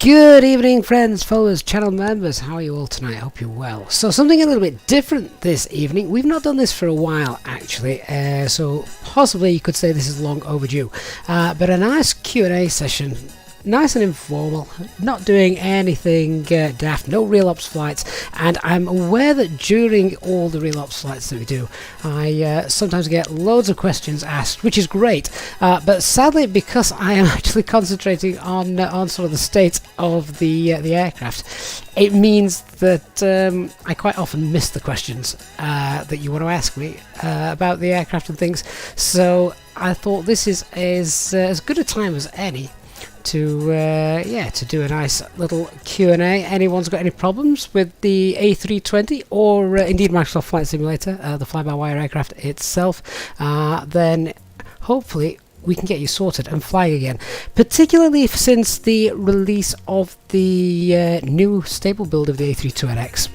Good evening, friends, followers, channel members. How are you all tonight? I hope you're well. So something a little bit different this evening. We've not done this for a while, actually, so possibly you could say this is long overdue. But a nice Q&A session, nice and informal, not doing anything daft, no real ops flights, and I'm aware that during all the real ops flights that we do, I sometimes get loads of questions asked, which is great, but sadly, because I am actually concentrating on sort of the state of the aircraft, it means that I quite often miss the questions that you want to ask me about the aircraft and things, so I thought this is as good a time as any to do a nice little Q&A. Anyone's got any problems with the A320 or indeed Microsoft Flight Simulator, the fly-by-wire aircraft itself, then hopefully we can get you sorted and flying again, particularly since the release of the new stable build of the A320NX.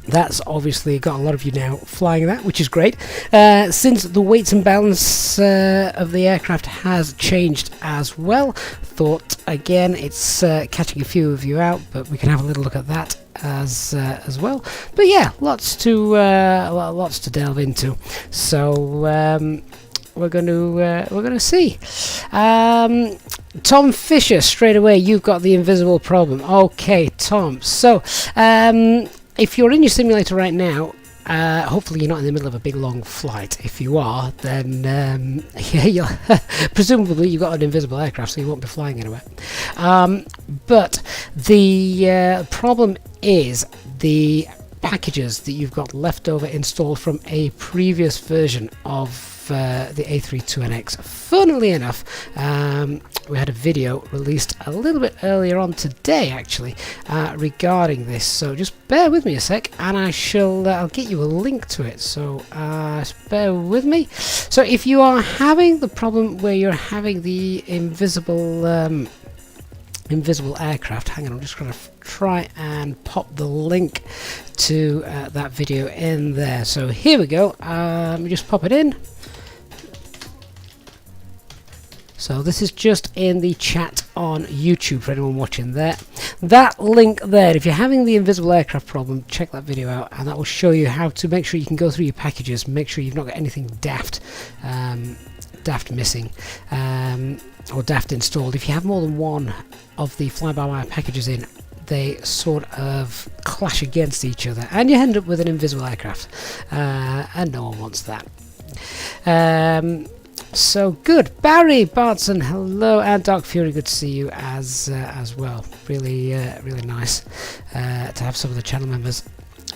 That's obviously got a lot of you now flying that, which is great. Since the weights and balance of the aircraft has changed as well, thought again it's catching a few of you out, but we can have a little look at that as well. But yeah, lots to delve into. So we're going to see. Tom Fisher, straight away, you've got the invisible problem. Okay, Tom. So if you're in your simulator right now, hopefully you're not in the middle of a big long flight. If you are, then yeah, presumably you've got an invisible aircraft, so you won't be flying anywhere. But the problem is the packages that you've got leftover installed from a previous version of the A320NX. Funnily enough, we had a video released a little bit earlier on today, actually, regarding this. So just bear with me a sec, and I'll get you a link to it. So bear with me. So if you are having the problem where you're having the invisible aircraft, hang on, I'm just going to try and pop the link to that video in there. So here we go. Let me just pop it in. So this is just in the chat on YouTube for anyone watching there. That link there, if you're having the invisible aircraft problem, check that video out, and that will show you how to make sure you can go through your packages, make sure you've not got anything daft missing, or daft installed. If you have more than one of the fly-by-wire packages in, they sort of clash against each other, and you end up with an invisible aircraft, and no one wants that. So good, Barry Bartson, hello, and Dark Fury, good to see you as well. Really nice to have some of the channel members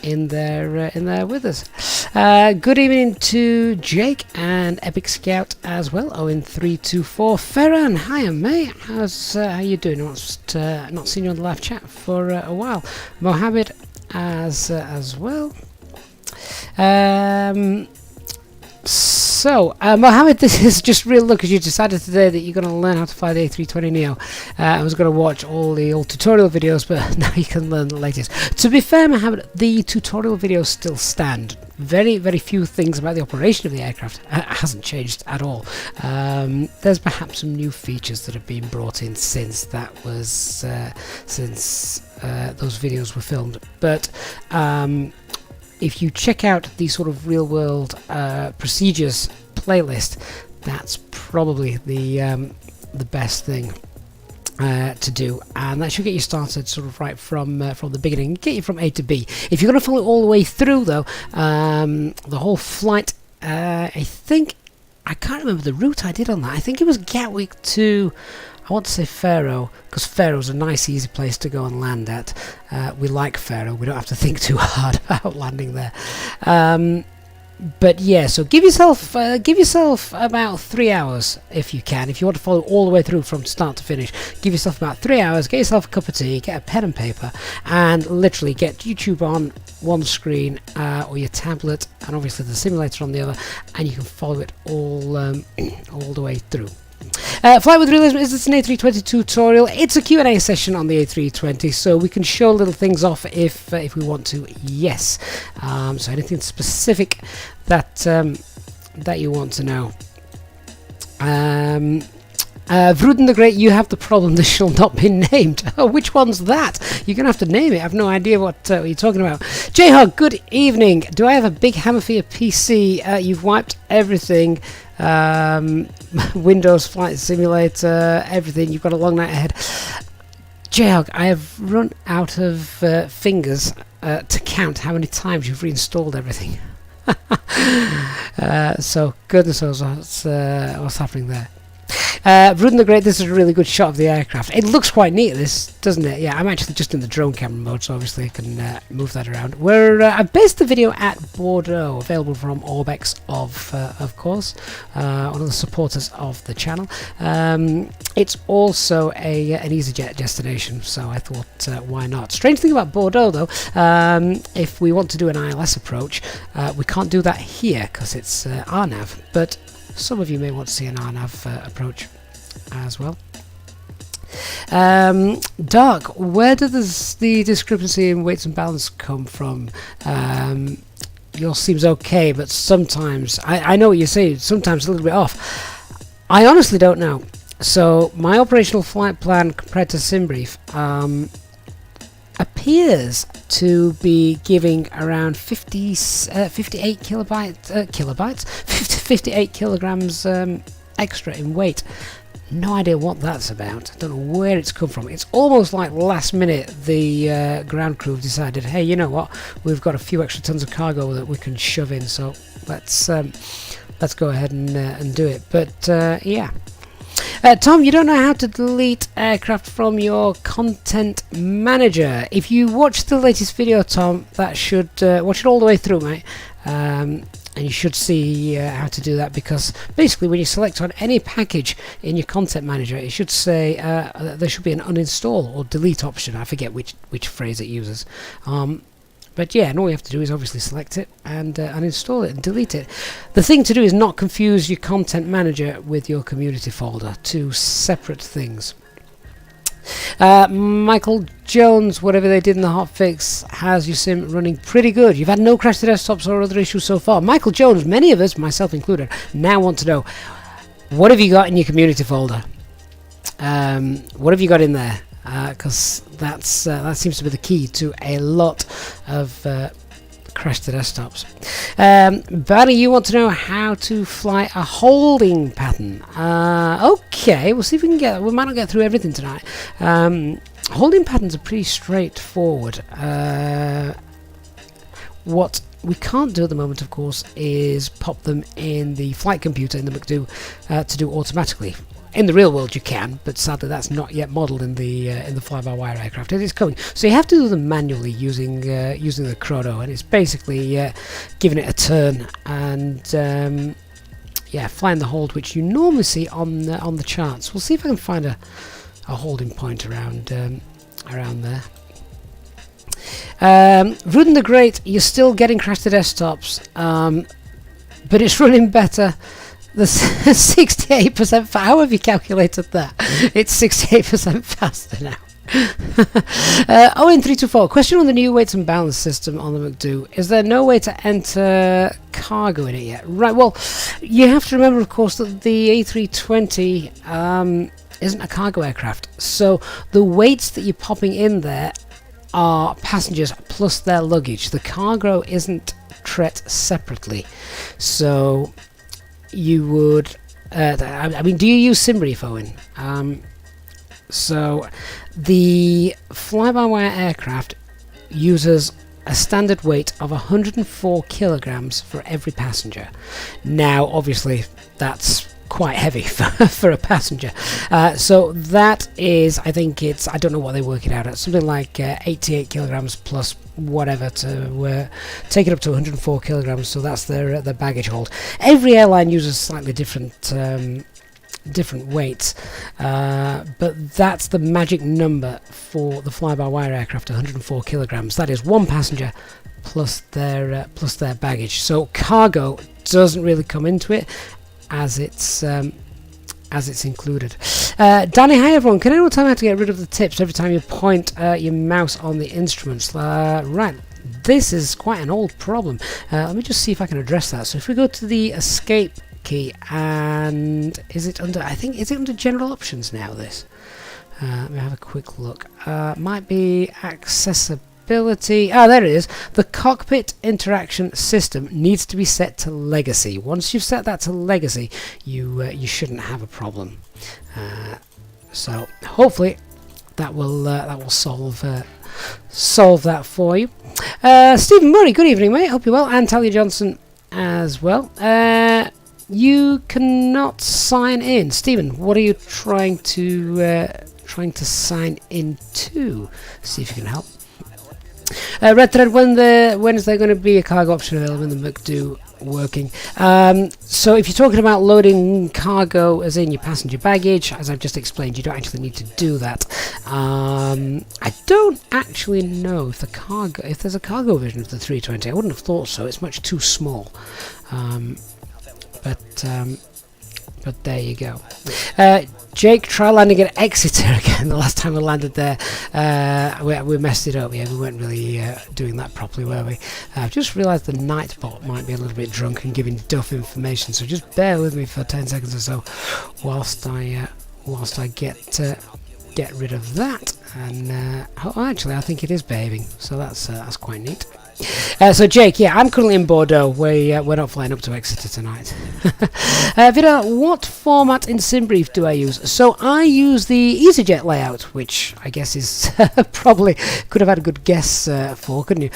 in there with us. Good evening to Jake and Epic Scout as well. Owen 324 Ferran, hiya mate. How you doing? Not seen you on the live chat for a while. Mohammed as well. So, Mohammed, this is just real look, because you decided today that you're going to learn how to fly the A320neo. I was going to watch all the old tutorial videos, but now you can learn the latest. To be fair, Mohammed, the tutorial videos still stand. Very, very few things about the operation of the aircraft hasn't changed at all. There's perhaps some new features that have been brought in since that was since those videos were filmed, but if you check out the sort of real-world procedures playlist, that's probably the best thing to do, and that should get you started sort of right from the beginning, get you from A to B. If you're going to follow it all the way through, though, the whole flight, I can't remember the route I did on that. I think it was Gatwick to, I want to say Faro, because Faro's a nice easy place to go and land at. We like Faro, we don't have to think too hard about landing there. But yeah, so give yourself about 3 hours if you can. If you want to follow all the way through from start to finish, give yourself about 3 hours, get yourself a cup of tea, get a pen and paper, and literally get YouTube on one screen, or your tablet, and obviously the simulator on the other, and you can follow it all the way through. Fly with Realism, is this an A320 tutorial? It's a Q&A session on the A320, so we can show little things off if we want to, yes. So anything specific that you want to know. Vruden the Great, you have the problem that shall not be named. Oh, which one's that? You're going to have to name it. I have no idea what you're talking about. J-Hog, good evening. Do I have a big hammer for your PC? You've wiped everything. Windows, Flight Simulator, everything. You've got a long night ahead. J-Hog, I have run out of fingers to count how many times you've reinstalled everything. So, goodness knows what's happening there. Vruden the Great, this is a really good shot of the aircraft. It looks quite neat, this, doesn't it? Yeah, I'm actually just in the drone camera mode, so obviously I can move that around. I've based the video at Bordeaux, available from Orbex, of course, one of the supporters of the channel. It's also an EasyJet destination, so I thought, why not? Strange thing about Bordeaux, though, if we want to do an ILS approach, we can't do that here because it's RNAV, but some of you may want to see an RNAV approach as well. Dark, where does the discrepancy in weights and balance come from? Yours seems okay, but sometimes, I know what you're saying, sometimes a little bit off. I honestly don't know. So my operational flight plan compared to SimBrief appears to be giving around 58 58 kilograms extra in weight. No idea what that's about. I don't know where it's come from. It's almost like last minute the ground crew have decided, hey, you know what, we've got a few extra tons of cargo that we can shove in, so let's go ahead and do it. But yeah. Tom, you don't know how to delete aircraft from your content manager. If you watch the latest video, Tom, that should watch it all the way through, mate, and you should see how to do that, because basically when you select on any package in your content manager, it should say there should be an uninstall or delete option. I forget which phrase it uses. But yeah, and all you have to do is obviously select it and uninstall it and delete it. The thing to do is not confuse your content manager with your community folder. Two separate things. Michael Jones, whatever they did in the hotfix, has your sim running pretty good. You've had no crash to desktops or other issues so far. Michael Jones, many of us, myself included, now want to know, what have you got in your community folder? What have you got in there? Because that seems to be the key to a lot of crash to desktops. Barry, you want to know how to fly a holding pattern? Okay, we'll see if we can get. We might not get through everything tonight. Holding patterns are pretty straightforward. What we can't do at the moment, of course, is pop them in the flight computer in the MCDU to do automatically. In the real world you can, but sadly that's not yet modelled in the fly-by-wire aircraft. It is coming, so you have to do them manually using the chrono, and it's basically giving it a turn and yeah, flying the hold which you normally see on the charts. We'll see if I can find a holding point around there. Vruden the Great, you're still getting crash to desktops, but it's running better. The 68%. How have you calculated that? It's 68% faster now. ON324. Question on the new weights and balance system on the MCDU. Is there no way to enter cargo in it yet? Right. Well, you have to remember, of course, that the A320 isn't a cargo aircraft. So the weights that you're popping in there are passengers plus their luggage. The cargo isn't treated separately. So you would I mean, do you use SimBrief, Owen? So the fly-by-wire aircraft uses a standard weight of 104 kilograms for every passenger. Now obviously that's quite heavy for a passenger, so that is, I think it's, I don't know what they work it out at, something like 88 kilograms plus whatever to take it up to 104 kilograms. So that's their baggage hold. Every airline uses slightly different weights, but that's the magic number for the fly-by-wire aircraft, 104 kilograms. That is one passenger plus their baggage. So cargo doesn't really come into it, as it's included. Danny, hi everyone. Can anyone tell me how to get rid of the tips every time you point your mouse on the instruments? Right, this is quite an old problem. Let me just see if I can address that. So if we go to the escape key, and is it under, I think, is it under general options now, this? Let me have a quick look. Might be accessibility. Ah, there it is. The cockpit interaction system needs to be set to legacy. Once you've set that to legacy, you shouldn't have a problem. So hopefully that will solve that for you. Stephen Murray, good evening, mate. Hope you're well. And Talia Johnson as well. You cannot sign in, Stephen. What are you trying to sign into? See if you can help. Red Thread, when is there going to be a cargo option available in the MCDU working? So if you're talking about loading cargo as in your passenger baggage, as I've just explained, you don't actually need to do that. I don't actually know if there's a cargo version of the 320. I wouldn't have thought so. It's much too small. But there you go. Jake, try landing at Exeter again. The last time we landed there, we messed it up. Yeah, we weren't really doing that properly, were we? I've just realised the Nightbot might be a little bit drunk and giving duff information, so just bear with me for 10 seconds or so whilst I get rid of that. And actually, I think it is behaving, so that's quite neat. So Jake, yeah, I'm currently in Bordeaux. We're not flying up to Exeter tonight. Vida, what format in SimBrief do I use? So I use the Easyjet layout, which I guess is probably could have had a good guess for, couldn't you?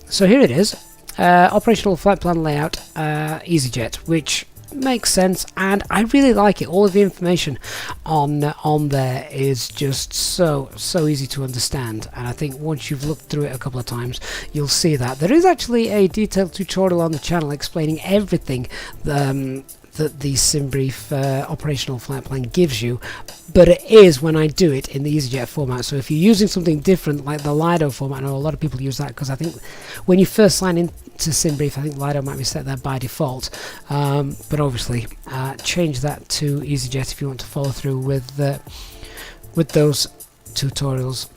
So here it is, operational flight plan layout, Easyjet, which makes sense, and I really like it. All of the information on there is just so easy to understand, and I think once you've looked through it a couple of times, you'll see that there is actually a detailed tutorial on the channel explaining everything that the SimBrief operational flight plan gives you, but it is when I do it in the Easyjet format. So if you're using something different like the Lido format, I know a lot of people use that because I think when you first sign in to SimBrief, I think Lido might be set there by default, but obviously change that to Easyjet if you want to follow through with those tutorials.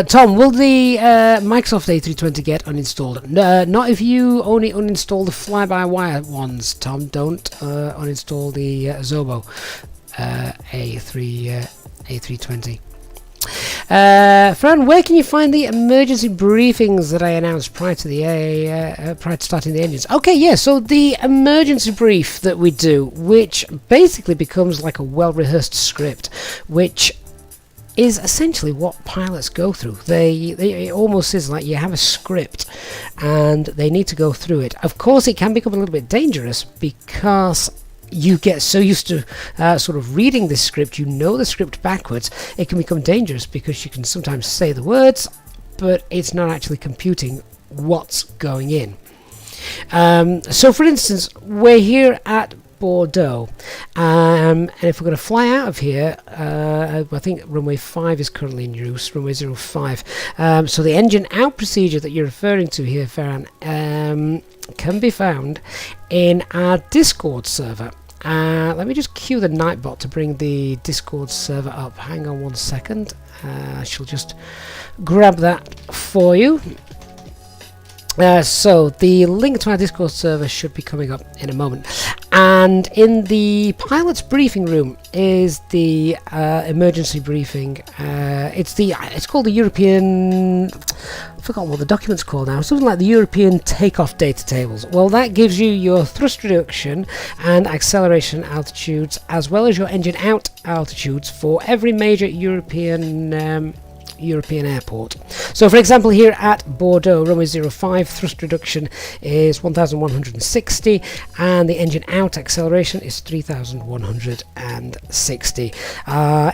Tom, will the Microsoft A320 get uninstalled? Not if you only uninstall the FlyByWire ones, Tom. Don't uninstall the Zobo A320. Fran, where can you find the emergency briefings that I announced prior to starting the engines? Okay, yeah, so the emergency brief that we do, which basically becomes like a well-rehearsed script, which is essentially what pilots go through. It almost is like you have a script and they need to go through it. Of course, it can become a little bit dangerous because you get so used to sort of reading this script, you know the script backwards. It can become dangerous because you can sometimes say the words, but it's not actually computing what's going in. So for instance, we're here at Bordeaux, and if we're going to fly out of here, I think runway 5 is currently in use, runway 05. So the engine out procedure that you're referring to here, Farhan, can be found in our Discord server. Let me just cue the Nightbot to bring the Discord server up. Hang on one second. I shall just grab that for you. So the link to our Discord server should be coming up in a moment, and in the pilot's briefing room is the emergency briefing. It's called the European, I forgot what the document's called now, something like the European Takeoff data tables. Well, that gives you your thrust reduction and acceleration altitudes, as well as your engine out altitudes for every major European airport. So for example, here at Bordeaux, runway 05, thrust reduction is 1160 and the engine out acceleration is 3160.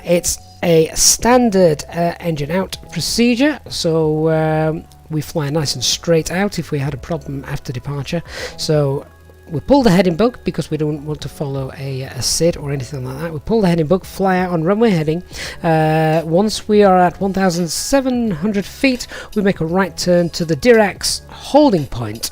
It's a standard engine out procedure, so we fly nice and straight out if we had a problem after departure. So we pull the heading bug because we don't want to follow a SID or anything like that. We pull the heading bug, fly out on runway heading. Once we are at 1,700 feet, we make a right turn to the Dirac holding point.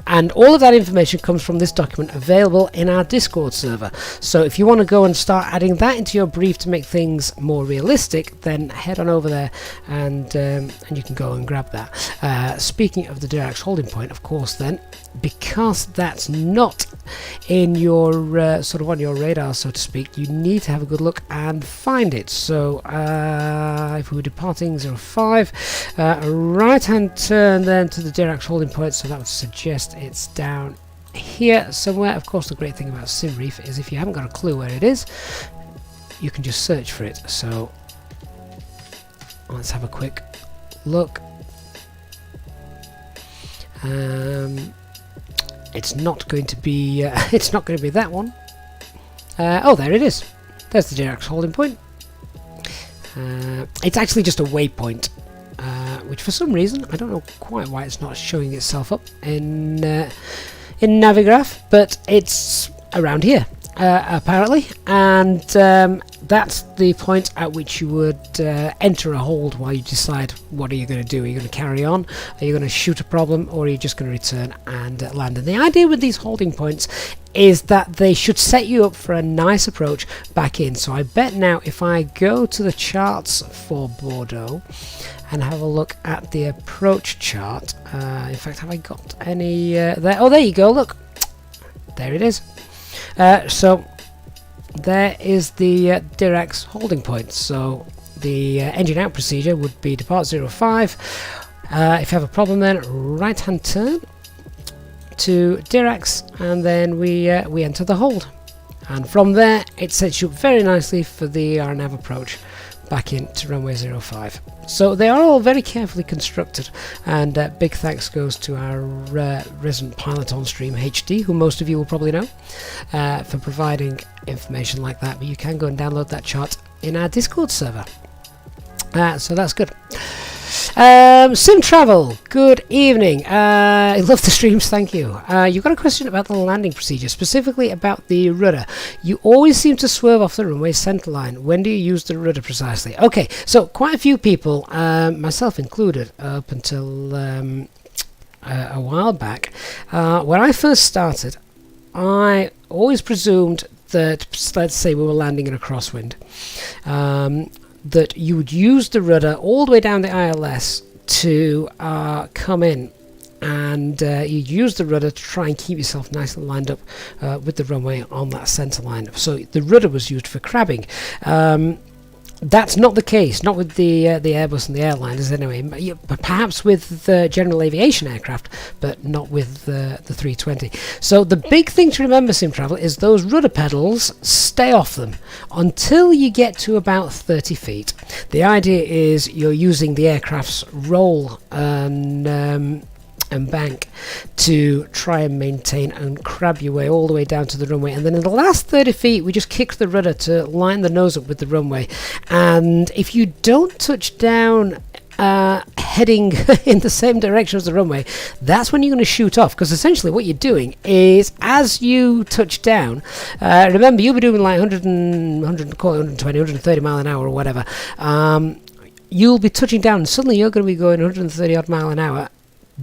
and all of that information comes from this document available in our Discord server. So if you want to go and start adding that into your brief to make things more realistic, then head on over there and you can go and grab that. Speaking of the Dirac holding point, of course, then, because that's not in your sort of on your radar, so to speak, you need to have a good look and find it. So if we were departing 05, a right hand turn then to the Dirac holding point, so that would suggest it's down here somewhere. Of course, the great thing about SimBrief is if you haven't got a clue where it is, you can just search for it. So let's have a quick look. It's not going to be it's not going to be that one. Oh, there it is. There's the Dirac holding point. It's actually just a waypoint, which for some reason, I don't know quite why it's not showing itself up in Navigraph, but it's around here apparently, and that's the point at which you would enter a hold while you decide what are you going to do. Are you going to carry on? Are you going to shoot a problem? Or are you just going to return and land? And the idea with these holding points is that they should set you up for a nice approach back in. So I bet now if I go to the charts for Bordeaux and have a look at the approach chart, in fact, have I got any there? Oh, there you go, look, there it is. So there is the Dirac's holding point. So the engine out procedure would be depart 05. If you have a problem, then right hand turn to Dirac's, and then we enter the hold, and from there it sets you up very nicely for the RNAV approach back into runway 05. So they are all very carefully constructed, and big thanks goes to our resident pilot on stream HD, who most of you will probably know, for providing information like that. But you can go and download that in our Discord server. So that's good. Sim Travel, good evening. I love the streams, thank you. You've got a question about the landing procedure, specifically about the rudder. You always seem to swerve off the runway centerline. When do you use the rudder precisely? Okay, so quite a few people, myself included, up until a while back, when I first started, I always presumed that, let's say we were landing in a crosswind, that you would use the rudder all the way down the ILS to come in, and you'd use the rudder to try and keep yourself nice and lined up with the runway on that centre line. So the rudder was used for crabbing. That's not the case, not with the Airbus and the airliners anyway. Perhaps with the general aviation aircraft, but not with the 320. So the big thing to remember, Sim Travel, is those rudder pedals, stay off them until you get to about 30 feet. The idea is you're using the aircraft's roll and bank to try and maintain and crab your way all the way down to the runway, and then in the last 30 feet we just kick the rudder to line the nose up with the runway. And if you don't touch down heading in the same direction as the runway, that's when you're going to shoot off, because essentially what you're doing is, as you touch down, remember you'll be doing like 120, 130 mile an hour or whatever, you'll be touching down and suddenly you're going to be going 130 odd mile an hour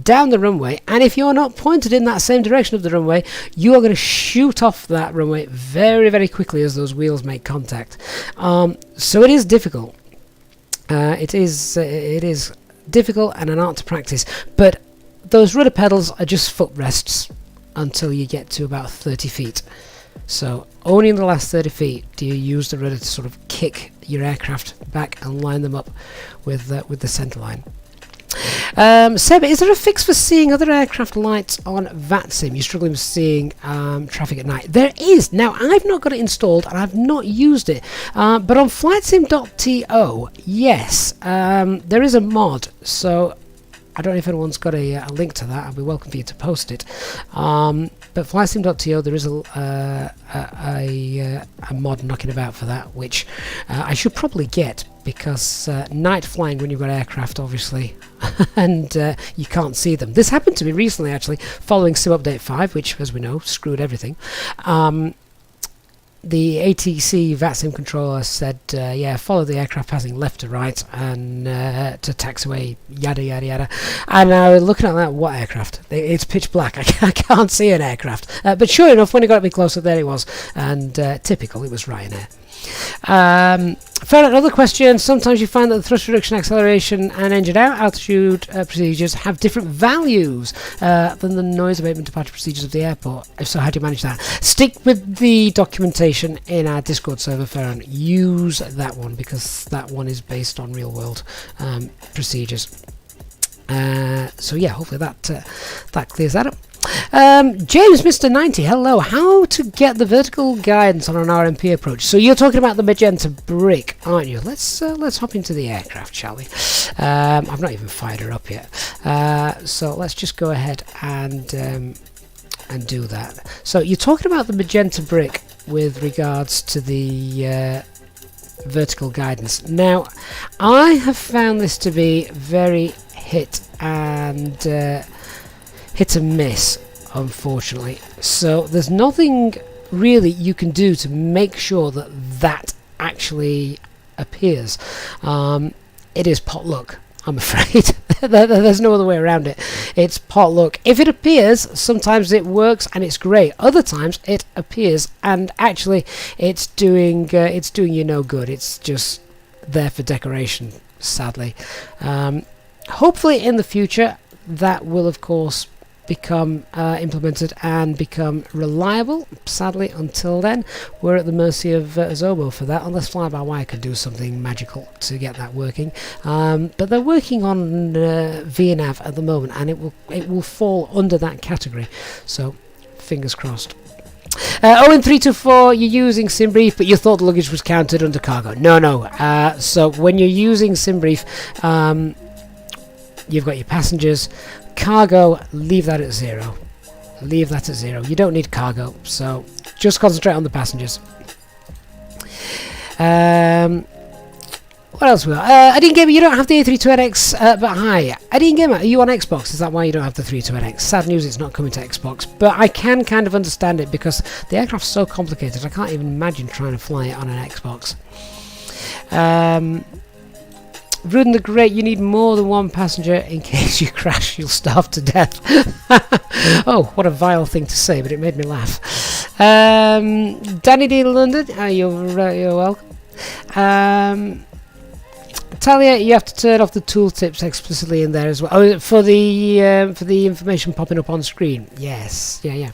down the runway, and if you're not pointed in that same direction of the runway, you are going to shoot off that runway very, very quickly as those wheels make contact. So it is difficult. It is difficult and an art to practice, but those rudder pedals are just footrests until you get to about 30 feet. So only in the last 30 feet do you use the rudder to sort of kick your aircraft back and line them up with the centre line. Seb, is there a fix for seeing other aircraft lights on VATSIM? You're struggling with seeing traffic at night. There is. Now, I've not got it installed and I've not used it, but on flightsim.to, yes, there is a mod. So I don't know if anyone's got a link to that. I'd be welcome for you to post it. But flysim.to, there is a mod knocking about for that, which I should probably get, because night flying when you've got aircraft, obviously, and you can't see them. This happened to me recently, actually, following Sim Update 5, which, as we know, screwed everything. the ATC VATSIM controller said, yeah, follow the aircraft passing left to right and to taxiway, yada yada yada. And I was looking at that, what aircraft? It's pitch black. I can't see an aircraft. But sure enough, when it got a bit closer, there it was. And typical, it was Ryanair. Another question. Sometimes you find that the thrust reduction, acceleration and engine out altitude procedures have different values than the noise abatement departure procedures of the airport. If so, how do you manage that? Stick with the documentation in our Discord server, Farron. Use that one because that one is based on real world procedures. So yeah, hopefully that clears that up. James Mr. 90, hello. How to get the vertical guidance on an RMP approach? So you're talking about the magenta brick, aren't you? Let's hop into the aircraft, shall we? I've not even fired her up yet. So let's just go ahead and do that. So you're talking about the magenta brick with regards to the vertical guidance. Now, I have found this to be very hit and miss, unfortunately. So there's nothing really you can do to make sure that that actually appears. It is pot luck, I'm afraid. There's no other way around it. It's pot luck. If it appears, sometimes it works and it's great. Other times it appears and actually it's doing you no good. It's just there for decoration, sadly. Hopefully in the future that will of course become implemented and become reliable. Sadly, until then, we're at the mercy of Zobo for that, unless FlyByWire could do something magical to get that working. But they're working on VNAV at the moment, and it will fall under that category. So, fingers crossed. In 324, you're using SimBrief, but you thought the luggage was counted under cargo. No. So when you're using SimBrief, you've got your passengers. Cargo, leave that at 0. Leave that at 0. You don't need cargo, so just concentrate on the passengers. What else we got? Adine Gamer, you don't have the A320NX, but hi. Adine Gamer, are you on Xbox? Is that why you don't have the 320NX? Sad news, it's not coming to Xbox, but I can kind of understand it because the aircraft's so complicated, I can't even imagine trying to fly it on an Xbox. Rudin the Great, you need more than one passenger in case you crash, you'll starve to death. Oh, what a vile thing to say, but it made me laugh. Danny D. London, you're welcome. Talia, you have to turn off the tooltips explicitly in there as well. Oh, for the information popping up on screen. Yes, yeah.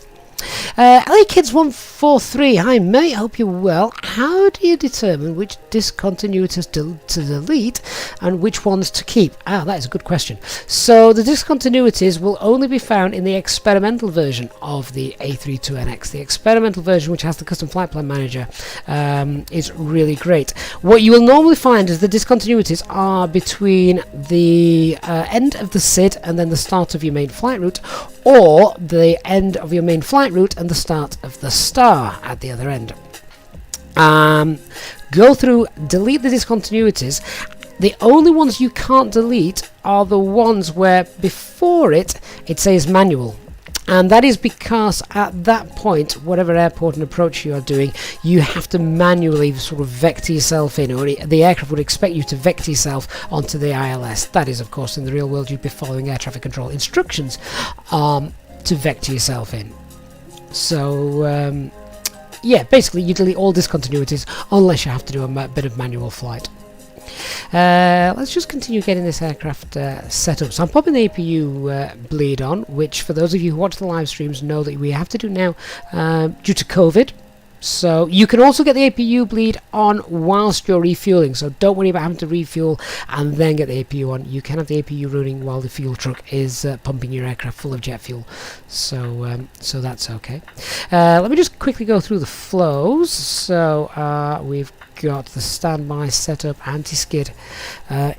LA Kids 143, hi mate, hope you're well. How do you determine which discontinuities to delete and which ones to keep? That is a good question. So the discontinuities will only be found in the experimental version of the A320NX. The experimental version, which has the custom flight plan manager, is really great. What you will normally find is the discontinuities are between the end of the SID and then the start of your main flight route, or the end of your main flight route and the start of the star at the other end. Go through, delete the discontinuities. The only ones you can't delete are the ones where before it says manual. And that is because at that point, whatever airport and approach you are doing, you have to manually sort of vector yourself in, or the aircraft would expect you to vector yourself onto the ILS. That is, of course, in the real world, you'd be following air traffic control instructions to vector yourself in. So, yeah, basically you delete all discontinuities unless you have to do a bit of manual flight. Let's just continue getting this aircraft set up. So I'm popping the APU bleed on, which for those of you who watch the live streams know that we have to do now due to COVID. So you can also get the APU bleed on whilst you're refueling, so don't worry about having to refuel and then get the APU on. You can have the APU running while the fuel truck is pumping your aircraft full of jet fuel, so so that's okay. Let me just quickly go through the flows. So we've got the standby setup, anti-skid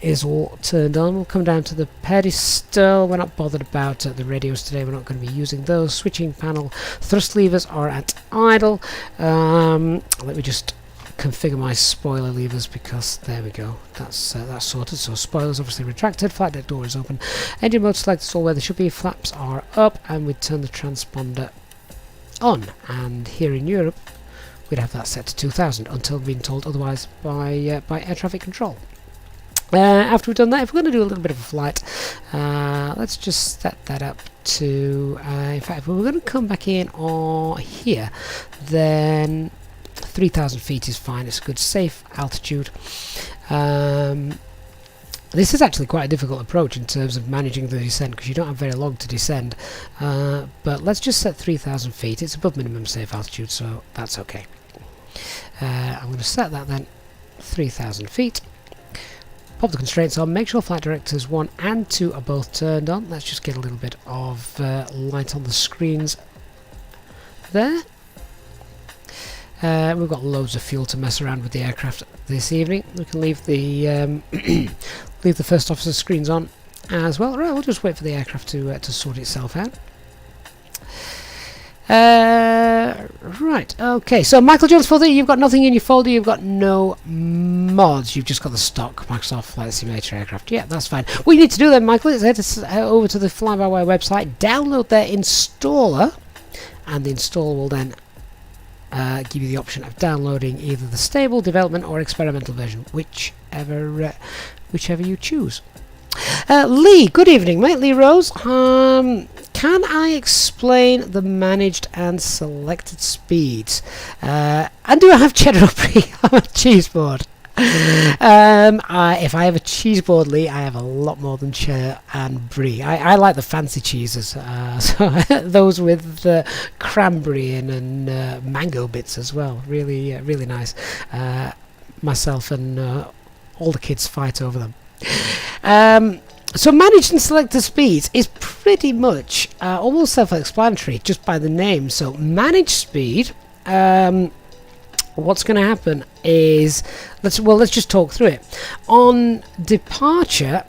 is all turned on. We'll come down to the pedestal. We're not bothered about the radios today, we're not going to be using those. Switching panel, thrust levers are at idle. Let me just configure my spoiler levers, because there we go, that's sorted. So spoilers obviously retracted, flight deck door is open, engine mode select is all where they should be, flaps are up, and we turn the transponder on. And here in Europe we'd have that set to 2000 until being told otherwise by air traffic control. After we've done that, if we're going to do a little bit of a flight, let's just set that up to, in fact, if we're going to come back in or here, then 3,000 feet is fine. It's a good safe altitude. This is actually quite a difficult approach in terms of managing the descent, because you don't have very long to descend, but let's just set 3,000 feet. It's above minimum safe altitude, so that's okay. I'm going to set that then 3,000 feet. Pop the constraints on, make sure flight directors 1 and 2 are both turned on. Let's just get a little bit of light on the screens there. We've got loads of fuel to mess around with the aircraft this evening. We can leave the leave the first officer screens on as well. Right, we'll just wait for the aircraft to sort itself out. Right, okay, so Michael Jones folder, you've got nothing in your folder, you've got no mods, you've just got the stock Microsoft Flight Simulator aircraft. Yeah, that's fine. What you need to do then, Michael, is head over to the FlyByWire website, download their installer, and the installer will then give you the option of downloading either the stable, development, or experimental version, whichever you choose. Lee, good evening, mate. Lee Rose. Can I explain the managed and selected speeds? And do I have cheddar or brie on a cheese board? If I have a cheese board, Lee, I have a lot more than cheddar and brie. I like the fancy cheeses, so those with cranberry in and mango bits as well. Really, really nice. Myself and all the kids fight over them. So managed and selected speeds is pretty much almost self-explanatory just by the name. So managed speed, what's going to happen is, let's just talk through it. On departure,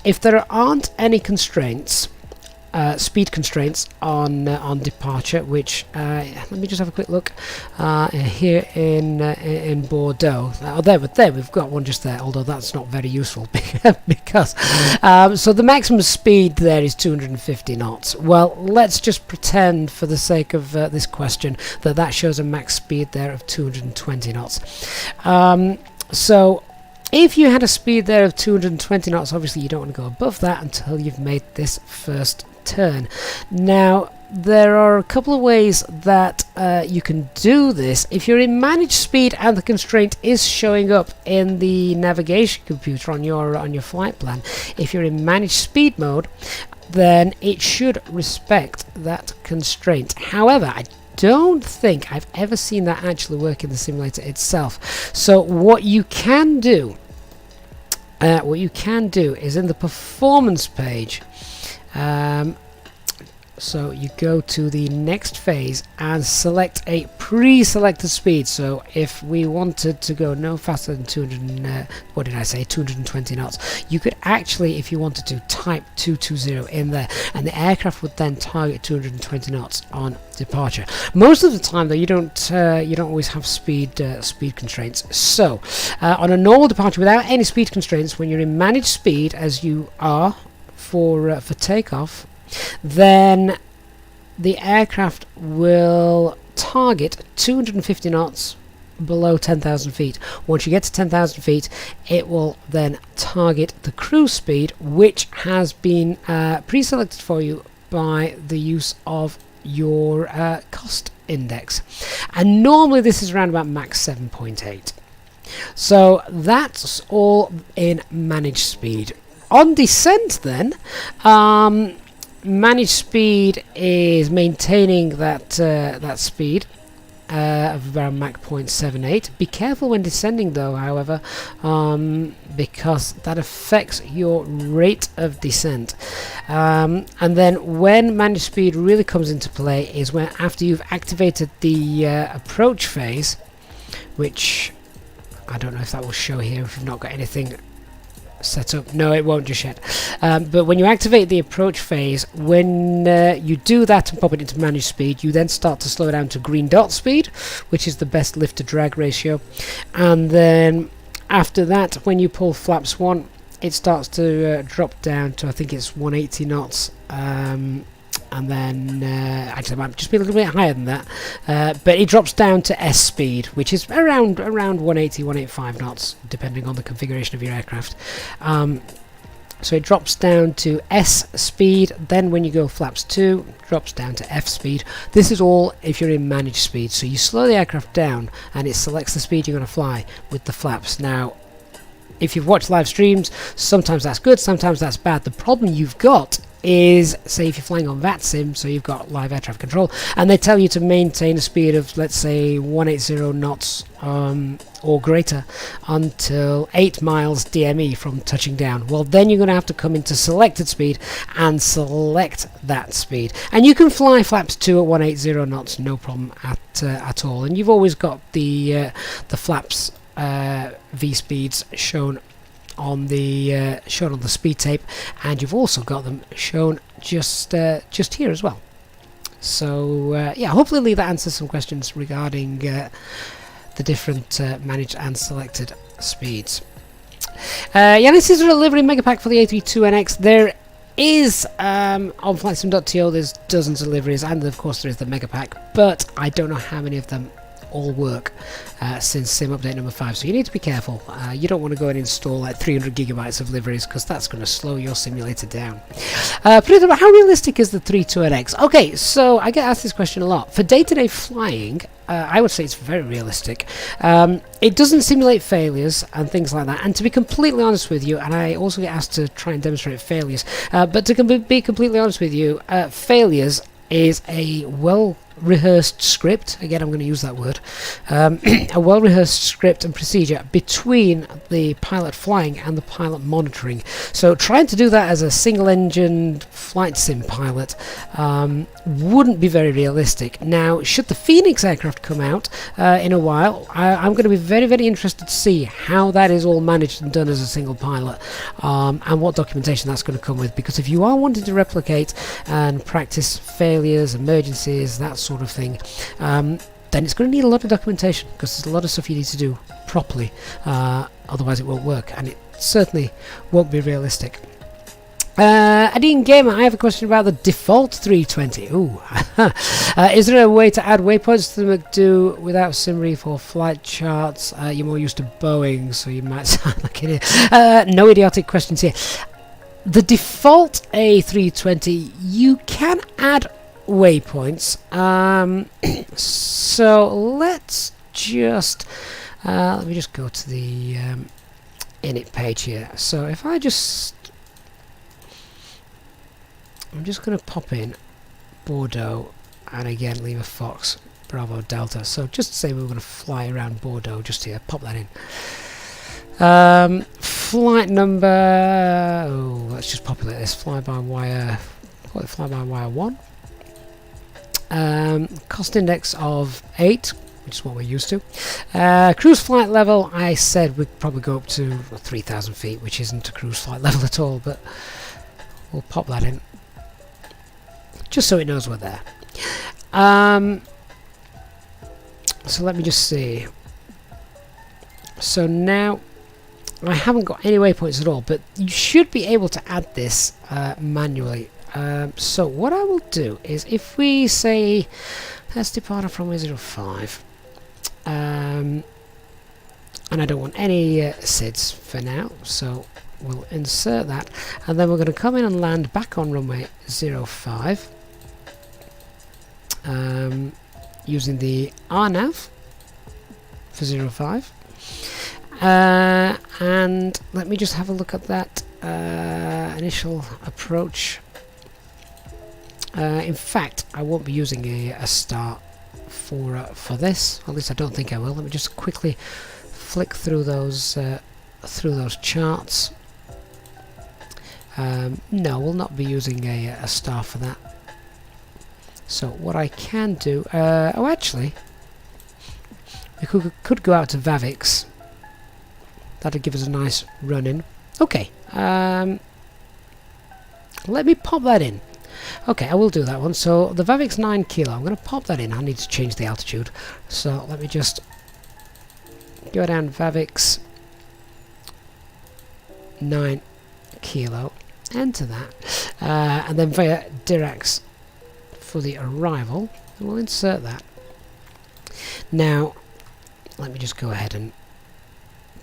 if there aren't any constraints, speed constraints on departure, which let me just have a quick look here in Bordeaux. There we've got one just there, although that's not very useful because so the maximum speed there is 250 knots. Well, let's just pretend for the sake of this question that shows a max speed there of 220 knots. So if you had a speed there of 220 knots, obviously you don't want to go above that until you've made this first turn. Now, there are a couple of ways that you can do this. If you're in managed speed and the constraint is showing up in the navigation computer on your flight plan, if you're in managed speed mode, then it should respect that constraint. However, I don't think I've ever seen that actually work in the simulator itself. So what you can do is in the performance page, so you go to the next phase and select a pre-selected speed. So if we wanted to go no faster than 220 knots, you could actually, if you wanted to, type 220 in there, and the aircraft would then target 220 knots on departure. Most of the time, though, you don't always have speed constraints. So on a normal departure without any speed constraints, when you're in managed speed, as you are for takeoff, then the aircraft will target 250 knots below 10,000 feet. Once you get to 10,000 feet, it will then target the cruise speed, which has been pre-selected for you by the use of your cost index. And normally this is around about max 7.8. So that's all in managed speed. On descent then, managed speed is maintaining that speed of around Mach 0.78. Be careful when descending though, however, because that affects your rate of descent. And then when managed speed really comes into play is when, after you've activated the approach phase, which I don't know if that will show here if you've not got anything set up. No, it won't just yet. But when you activate the approach phase, when you do that and pop it into managed speed, you then start to slow down to green dot speed, which is the best lift to drag ratio. And then after that, when you pull flaps 1, it starts to drop down to, I think it's 180 knots. and then actually it might just be a little bit higher than that, but it drops down to S speed, which is around 180, 185 knots, depending on the configuration of your aircraft. So it drops down to S speed, then when you go flaps 2, drops down to F speed. This is all if you're in managed speed, so you slow the aircraft down and it selects the speed you're going to fly with the flaps. Now, if you've watched live streams, sometimes that's good, sometimes that's bad. The problem you've got is, say if you're flying on VATSIM, so you've got live air traffic control, and they tell you to maintain a speed of, let's say, 180 knots or greater until 8 miles DME from touching down. Well, then you're going to have to come into selected speed and select that speed. And you can fly flaps 2 at 180 knots, no problem at all. And you've always got the flaps V speeds shown on the speed tape, and you've also got them shown just here as well. So yeah, hopefully that answers some questions regarding the different managed and selected speeds. Yeah, this is a delivery megapack for the A320NX. There is on flightsim.to there's dozens of deliveries, and of course there is the megapack, but I don't know how many of them all work since sim update number 5, so you need to be careful. You don't want to go and install like 300 gigabytes of liveries, because that's going to slow your simulator down. How realistic is the A320NX? Okay, so I get asked this question a lot. For day-to-day flying, I would say it's very realistic. It doesn't simulate failures and things like that, and to be completely honest with you, and I also get asked to try and demonstrate failures, but to be completely honest with you, failures is a well-rehearsed script. Again, I'm going to use that word. A well-rehearsed script and procedure between the pilot flying and the pilot monitoring. So trying to do that as a single-engined flight sim pilot wouldn't be very realistic. Now, should the Phoenix aircraft come out in a while, I'm going to be very, very interested to see how that is all managed and done as a single pilot, and what documentation that's going to come with, because if you are wanting to replicate and practice failures, emergencies, that sort of thing, then it's going to need a lot of documentation, because there's a lot of stuff you need to do properly, otherwise it won't work, and it certainly won't be realistic. Adine Gamer, I have a question about the default 320. Ooh. Is there a way to add waypoints to the MCDU without SimBrief or flight charts? You're more used to Boeing, so you might sound like it. No idiotic questions here. The default A320, you can add waypoints. So let's just let me just go to the init page here. So if I'm just going to pop in Bordeaux and again Lima Fox Bravo Delta. So just to say we're going to fly around Bordeaux just here, pop that in. Flight number, let's just populate this, FlyByWire, call it FlyByWire 1. Cost index of 8, which is what we're used to. Cruise flight level, I said we'd probably go up to 3,000 feet, which isn't a cruise flight level at all, but we'll pop that in, just so it knows we're there. So let me just see. So now I haven't got any waypoints at all, but you should be able to add this manually. So what I will do is, if we say let's depart from 05, and I don't want any SIDs for now, so we'll insert that, and then we're going to come in and land back on runway 05 using the RNAV for 05. And let me just have a look at that initial approach. In fact, I won't be using a star for this. At least I don't think I will. Let me just quickly flick through those charts. No, we'll not be using a star for that. So what I can do, oh actually, we could go out to Vavix. That'll give us a nice run in. Okay, let me pop that in. Okay, I will do that one. So the Vavix 9 kilo, I'm going to pop that in. I need to change the altitude. So let me just go down Vavix 9 kilo, enter that, and then via Dirac's for the arrival. And we'll insert that. Now, let me just go ahead and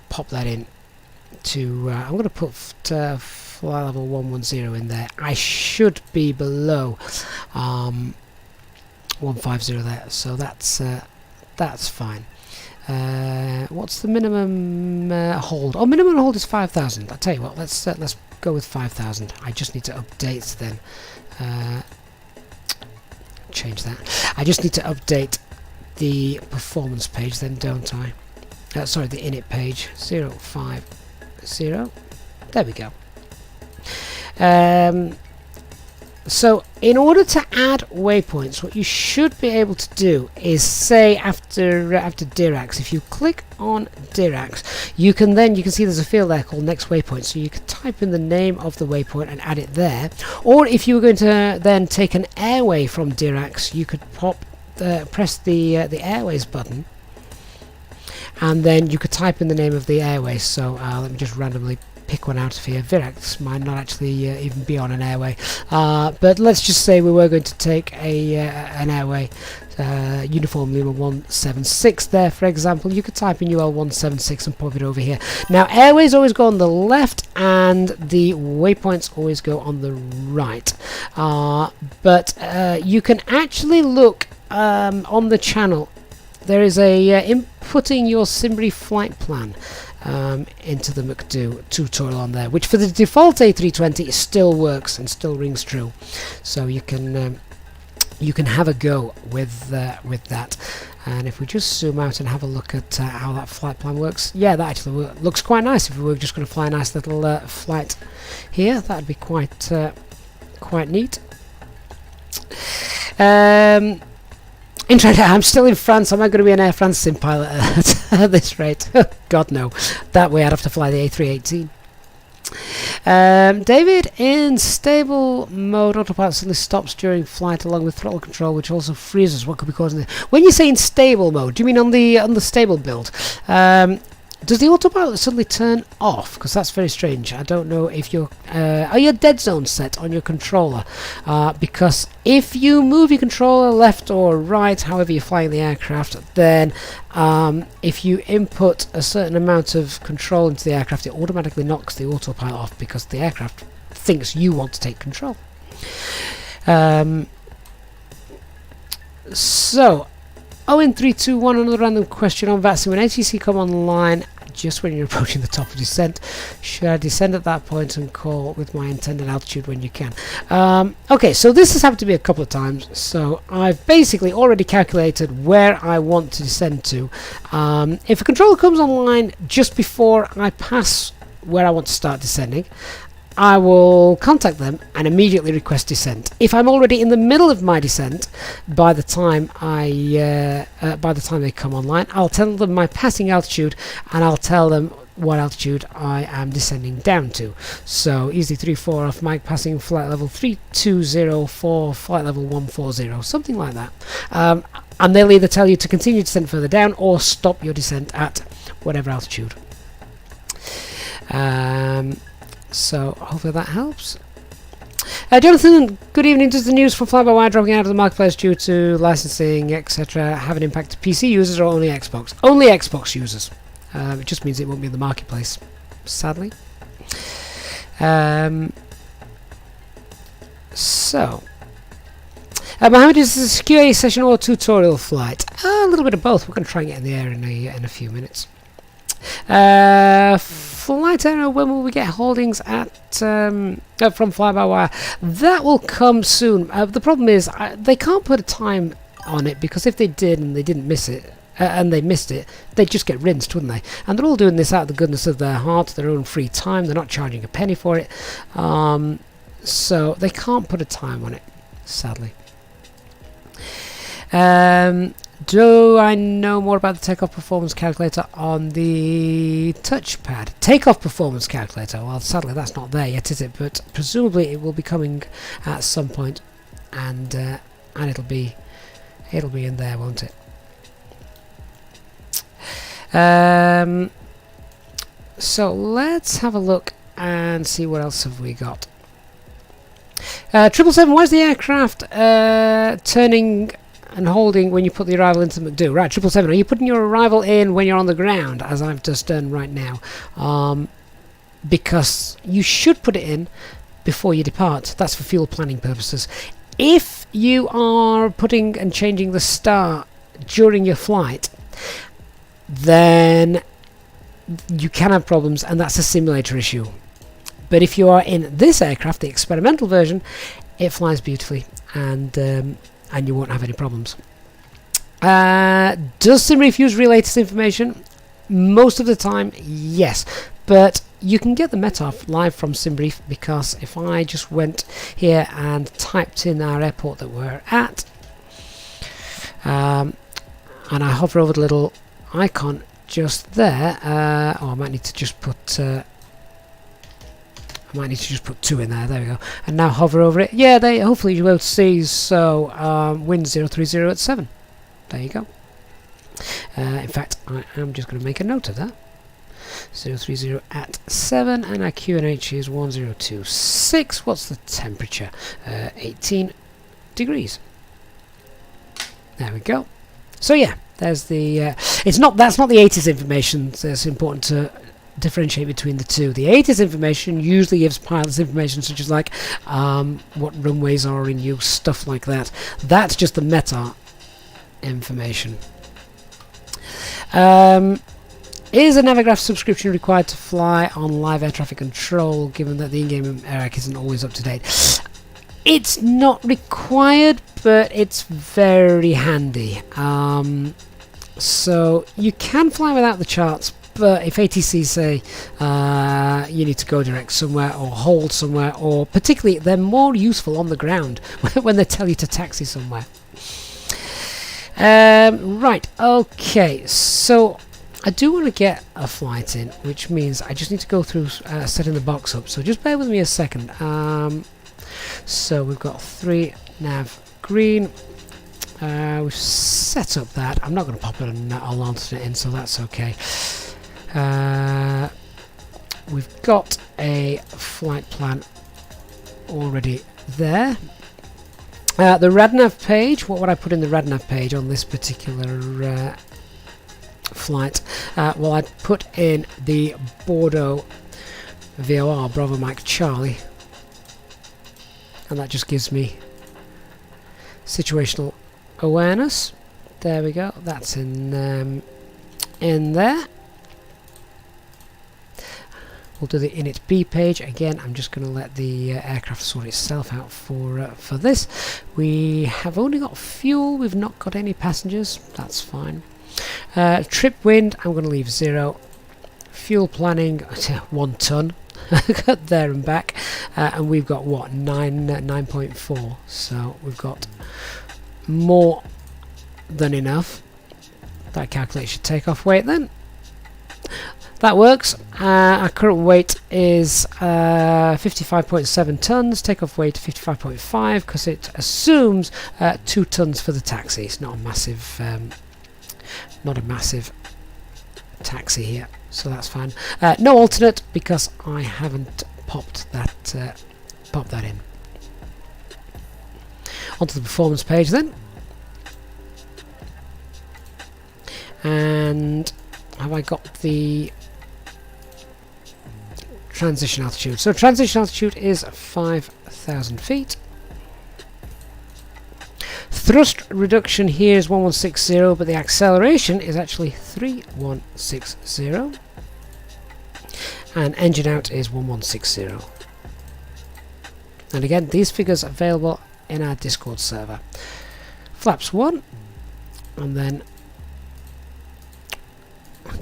pop that in to, I'm going to put fly level 110 in there. I should be below 150 there, so that's fine. What's the minimum hold? Oh, minimum hold is 5,000. I'll tell you what, let's go with 5,000. I just need to update then. Change that. I just need to update the performance page then, don't I? Sorry, the init page 050. There we go. So in order to add waypoints, what you should be able to do is say after Dirac, if you click on Dirac, you can see there's a field there called next waypoint, so you can type in the name of the waypoint and add it there. Or if you were going to then take an airway from Dirac, you could press the airways button, and then you could type in the name of the airway. So let me just randomly pick one out of here. Virax might not actually even be on an airway, but let's just say we were going to take an airway, uniform Lima 176 there, for example. You could type in UL 176 and pop it over here. Now, airways always go on the left and the waypoints always go on the right, but you can actually look on the channel. There is a inputting your Simbrief flight plan into the MCDU tutorial on there, which for the default A320 still works and still rings true. So you can have a go with that. And if we just zoom out and have a look at how that flight plan works, yeah, that actually looks quite nice. If we were just going to fly a nice little flight here, that would be quite neat. Interesting. I'm still in France. Am I going to be an Air France sim pilot at this rate? God no. That way I'd have to fly the A318. David, in stable mode, autopilot suddenly stops during flight along with throttle control, which also freezes. What could be causing this? When you say in stable mode, do you mean on the stable build? Does the autopilot suddenly turn off? Because that's very strange. I don't know if you're... are your dead zone set on your controller? Because if you move your controller left or right, however you're flying the aircraft, then if you input a certain amount of control into the aircraft, it automatically knocks the autopilot off because the aircraft thinks you want to take control. So... Owen321, another random question on VATSIM. When ATC come online just when you're approaching the top of descent, should I descend at that point and call with my intended altitude when you can? Okay, so this has happened to me a couple of times, so I've basically already calculated where I want to descend to. If a controller comes online just before I pass where I want to start descending, I will contact them and immediately request descent. If I'm already in the middle of my descent, by the time they come online, I'll tell them my passing altitude and I'll tell them what altitude I am descending down to. So Easy34 off mic passing flight level 320 for flight level 140, something like that. And they'll either tell you to continue descent further down or stop your descent at whatever altitude. So hopefully that helps. Jonathan, good evening. Does the news from FlyByWire dropping out of the marketplace due to licensing, etc., have an impact to PC users or only Xbox? Only Xbox users. It just means it won't be in the marketplace, sadly. So, Mohammed, is this a QA session or a tutorial flight? A little bit of both. We're going to try and get in the air in a few minutes. Flight owner, when will we get holdings at from FlyByWire? That will come soon. The problem is they can't put a time on it, because if they did and they didn't miss it, and they missed it, they'd just get rinsed, wouldn't they? And they're all doing this out of the goodness of their heart, their own free time. They're not charging a penny for it, so they can't put a time on it, sadly. Do I know more about the Takeoff performance calculator on the touchpad? Takeoff performance calculator? Well, sadly that's not there yet, is it? But presumably it will be coming at some point, and it'll be in there, won't it? So let's have a look and see what else have we got. 777, why is the aircraft turning and holding when you put the arrival into MCDU? Right, 777, are you putting your arrival in when you're on the ground, as I've just done right now? Because you should put it in before you depart. That's for fuel planning purposes. If you are putting and changing the star during your flight, then you can have problems, and that's a simulator issue. But if you are in this aircraft, the experimental version, it flies beautifully, and you won't have any problems. Does SimBrief use latest information? Most of the time, yes. But you can get the METOF live from SimBrief, because if I just went here and typed in our airport that we're at, and I hover over the little icon just there, I might need to just put I might need to just put 2 in there. There we go. And now hover over it. Yeah, hopefully you'll be able to see. So wind 030 at 7. There you go. In fact, I am just going to make a note of that. 030 at 7, and our QNH is 1026. What's the temperature? 18 degrees. There we go. So yeah, there's the. That's not the 80s information. So it's important to differentiate between the two. The 80s information usually gives pilots information such as like what runways are in use, stuff like that. That's just the meta information. Is a Navigraph subscription required to fly on live air traffic control, given that the in-game AirAC isn't always up to date? It's not required, but it's very handy. So you can fly without the charts, but if ATC say you need to go direct somewhere or hold somewhere, or particularly they're more useful on the ground when they tell you to taxi somewhere. Right, okay, so I do want to get a flight in, which means I just need to go through setting the box up, so just bear with me a second. So we've got 3 nav green. We've set up that. I'm not going to pop an alternate in, so that's okay. We've got a flight plan already there. The RNAV page, what would I put in the RNAV page on this particular flight? Well, I'd put in the Bordeaux VOR, Bravo Mike Charlie, and that just gives me situational awareness. There we go, that's in there. We'll do the init B page. Again, I'm just going to let the aircraft sort itself out for this. We have only got fuel, we've not got any passengers, that's fine. Trip wind, I'm going to leave 0. Fuel planning, 1 ton, there and back. And we've got what, 9.4, so we've got more than enough. That calculates your takeoff weight then. That works. Our current weight is 55.7 tons, takeoff weight 55.5, because it assumes 2 tons for the taxi. It's not a massive taxi here, so that's fine. No alternate, because I haven't popped that in. Onto the performance page then, and have I got the transition altitude? So transition altitude is 5,000 feet. Thrust reduction here is 1160, but the acceleration is actually 3160, and engine out is 1160. And again, these figures are available in our Discord server. Flaps 1, and then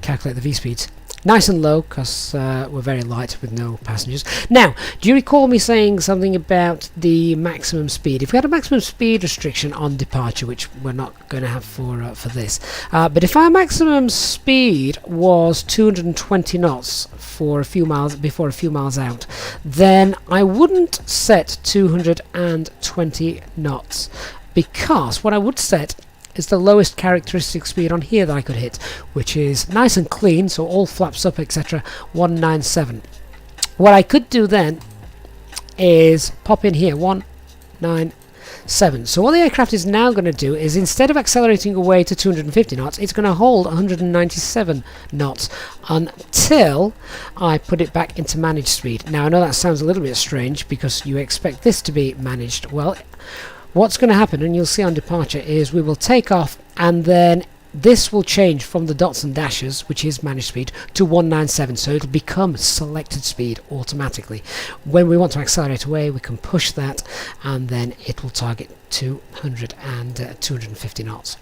calculate the V-speeds. Nice and low, because we're very light with no passengers. Now, do you recall me saying something about the maximum speed? If we had a maximum speed restriction on departure, which we're not going to have for this, but if our maximum speed was 220 knots for a few miles before a few miles out, then I wouldn't set 220 knots, because what I would set is the lowest characteristic speed on here that I could hit, which is nice and clean, so all flaps up, etc., 197. What I could do then is pop in here 1, 197. So what the aircraft is now going to do is, instead of accelerating away to 250 knots, it's going to hold 197 knots until I put it back into managed speed. Now I know that sounds a little bit strange because you expect this to be managed. Well, what's going to happen, and you'll see on departure, is we will take off, and then this will change from the dots and dashes, which is managed speed, to 197, so it'll become selected speed automatically. When we want to accelerate away, we can push that, and then it will target 200 and 250 knots.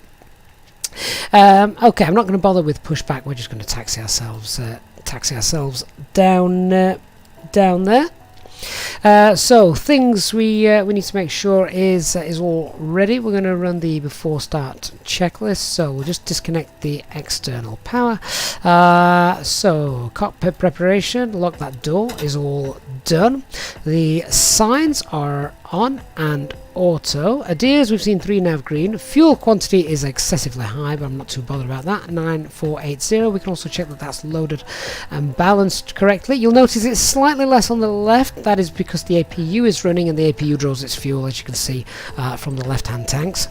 Okay, I'm not going to bother with pushback. We're just going to taxi ourselves down there. So things we need to make sure is all ready. We're going to run the before start checklist, so we'll just disconnect the external power. So cockpit preparation, lock that door, is all done. The signs are on and auto. ADIRS, we've seen 3 nav green. Fuel quantity is excessively high, but I'm not too bothered about that. 9480. We can also check that that's loaded and balanced correctly. You'll notice it's slightly less on the left. That is because the APU is running, and the APU draws its fuel, as you can see from the left hand tanks.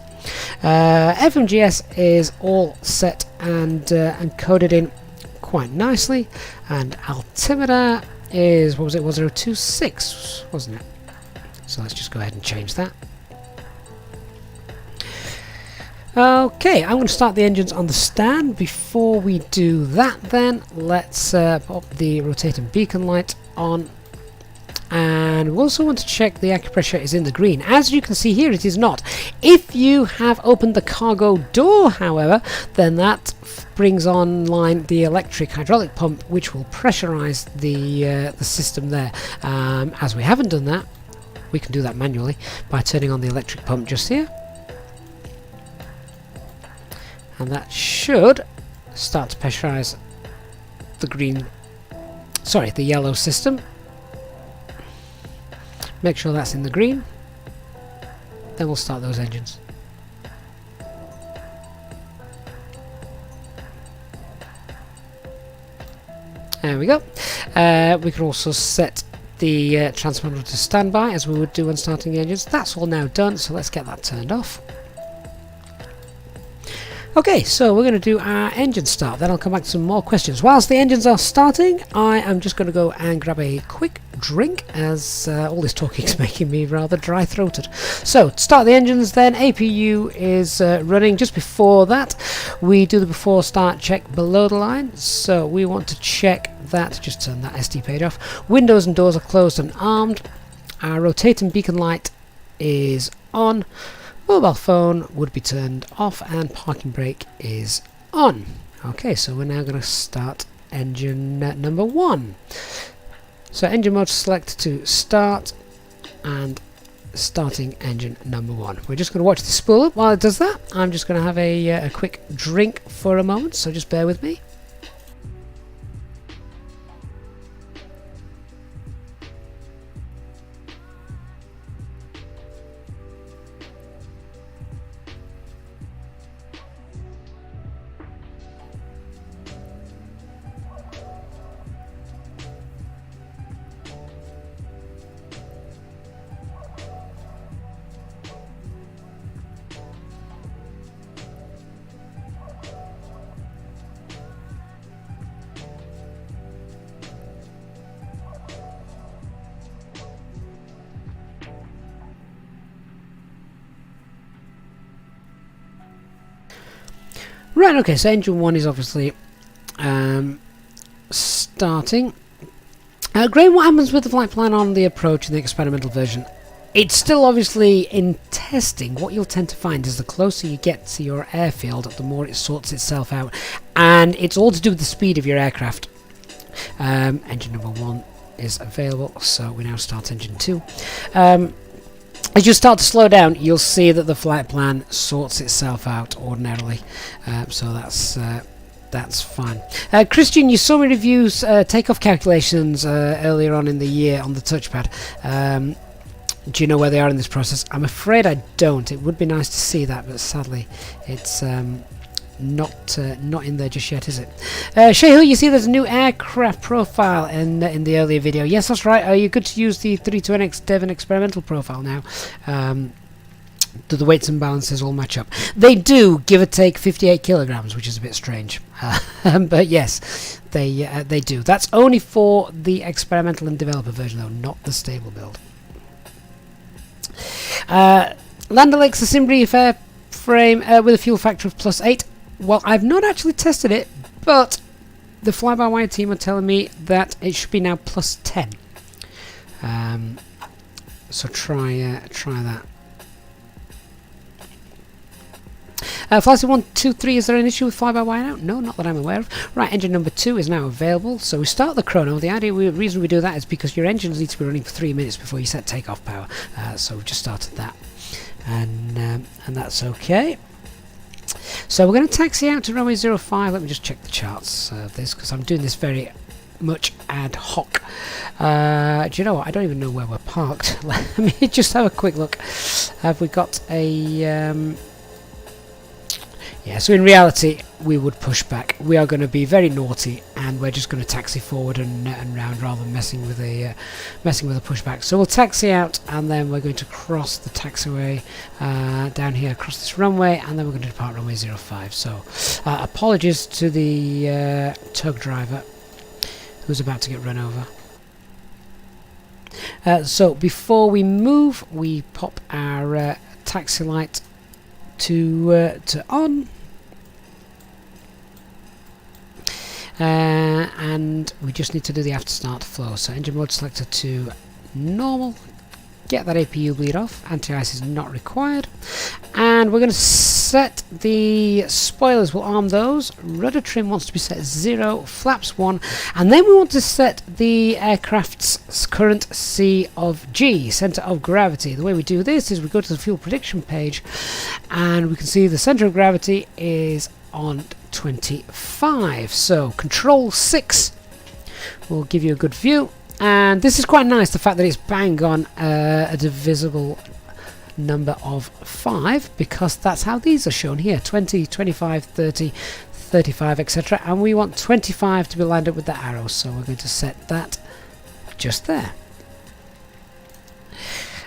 FMGS is all set and coded in quite nicely, and altimeter is, what was it, 1026, wasn't it? So let's just go ahead and change that. Okay, I'm going to start the engines on the stand. Before we do that, then let's pop the rotating beacon light on, and we also want to check the acupressure is in the green. As you can see here, it is not. If you have opened the cargo door, however, then that brings online the electric hydraulic pump, which will pressurize the system there. As we haven't done that, we can do that manually by turning on the electric pump just here, and that should start to pressurize the yellow system. Make sure that's in the green, then we'll start those engines. There we go. We can also set the transponder to standby, as we would do when starting the engines. That's all now done, so let's get that turned off. Okay, so we're going to do our engine start, then I'll come back to some more questions. Whilst the engines are starting, I am just going to go and grab a quick drink, as all this talking is making me rather dry-throated. So, to start the engines then, APU is running. Just before that, we do the before start check below the line, so we want to check that. Just turn that SD page off. Windows and doors are closed and armed. Our rotating beacon light is on. Mobile phone would be turned off, and parking brake is on. Okay, so we're now going to start engine number 1. So engine mode select to start, and starting engine number 1. We're just going to watch the spool up. While it does that, I'm just going to have a quick drink for a moment, so just bear with me. Right, okay, so engine 1 is obviously starting. Graham, what happens with the flight plan on the approach in the experimental version? It's still obviously in testing. What you'll tend to find is the closer you get to your airfield, the more it sorts itself out. And it's all to do with the speed of your aircraft. Engine number 1 is available, so we now start engine 2. As you start to slow down, you'll see that the flight plan sorts itself out ordinarily, so that's fine. Christian, you saw me review takeoff calculations earlier on in the year on the touchpad. Do you know where they are in this process? I'm afraid I don't. It would be nice to see that, but sadly it's not in there just yet, is it? Shehu, you see there's a new aircraft profile in the earlier video. Yes, that's right. Are you good to use the A320NX Devon experimental profile now? Do the weights and balances all match up? They do, give or take 58 kilograms, which is a bit strange. But yes, they do. That's only for the experimental and developer version, though, not the stable build. Land O'Lakes, the Simbrief airframe with a fuel factor of +8. Well, I've not actually tested it, but the FlyByWire team are telling me that it should be now +10. So try that. Flight 1, 2, 3, is there an issue with FlyByWire now? No, not that I'm aware of. Right, engine number 2 is now available, so we start the chrono. The reason we do that is because your engines need to be running for 3 minutes before you set takeoff power. So we've just started that, and that's okay. So we're going to taxi out to runway 05. Let me just check the charts of this, because I'm doing this very much ad hoc. Do you know what? I don't even know where we're parked. Let me just have a quick look. Have we got a... Yeah, so in reality, we would push back. We are going to be very naughty, and we're just going to taxi forward and round rather than messing with a pushback. So we'll taxi out, and then we're going to cross the taxiway down here, across this runway, and then we're going to depart runway 05. So apologies to the tug driver who's about to get run over. So before we move, we pop our taxi light to on, and we just need to do the after start flow. So engine mode selector to normal, get that APU bleed off, anti-ice is not required, and we're going to set the spoilers, we'll arm those, rudder trim wants to be set 0, flaps 1, and then we want to set the aircraft's current C of G, centre of gravity. The way we do this is we go to the fuel prediction page, and we can see the centre of gravity is on 25. So Control 6 will give you a good view, and this is quite nice, the fact that it's bang on a divisible number of 5, because that's how these are shown here: 20, 25, 30, 35, etc. And we want 25 to be lined up with the arrow, so we're going to set that just there.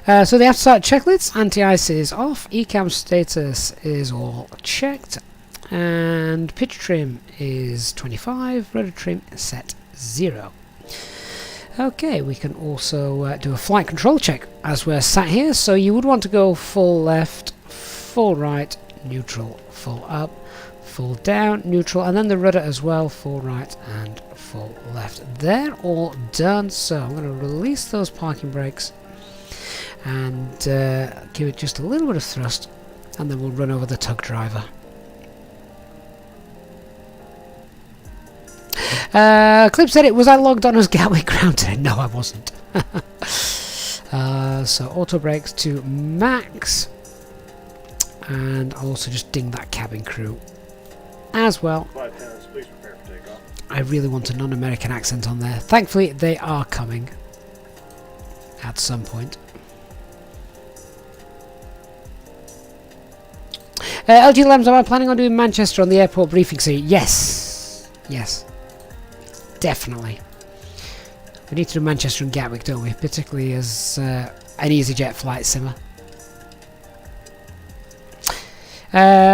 So the after start checklist, anti-ice is off, ECAM status is all checked, and pitch trim is 25, rudder trim set 0. Okay, we can also do a flight control check as we're sat here. So you would want to go full left, full right, neutral, full up, full down, neutral, and then the rudder as well, full right and full left. They're all done, so I'm going to release those parking brakes and give it just a little bit of thrust, and then we'll run over the tug driver. Clip said it, was I logged on as Gatwick Ground today? No, I wasn't. So auto brakes to max, and I'll also just ding that cabin crew as well. Please prepare for takeoff. I really want a non-American accent on there. Thankfully they are coming at some point. LG Lambs, am I planning on doing Manchester on the airport briefing series? Yes. Yes. Definitely. We need to do Manchester and Gatwick, don't we? Particularly as an EasyJet flight simmer.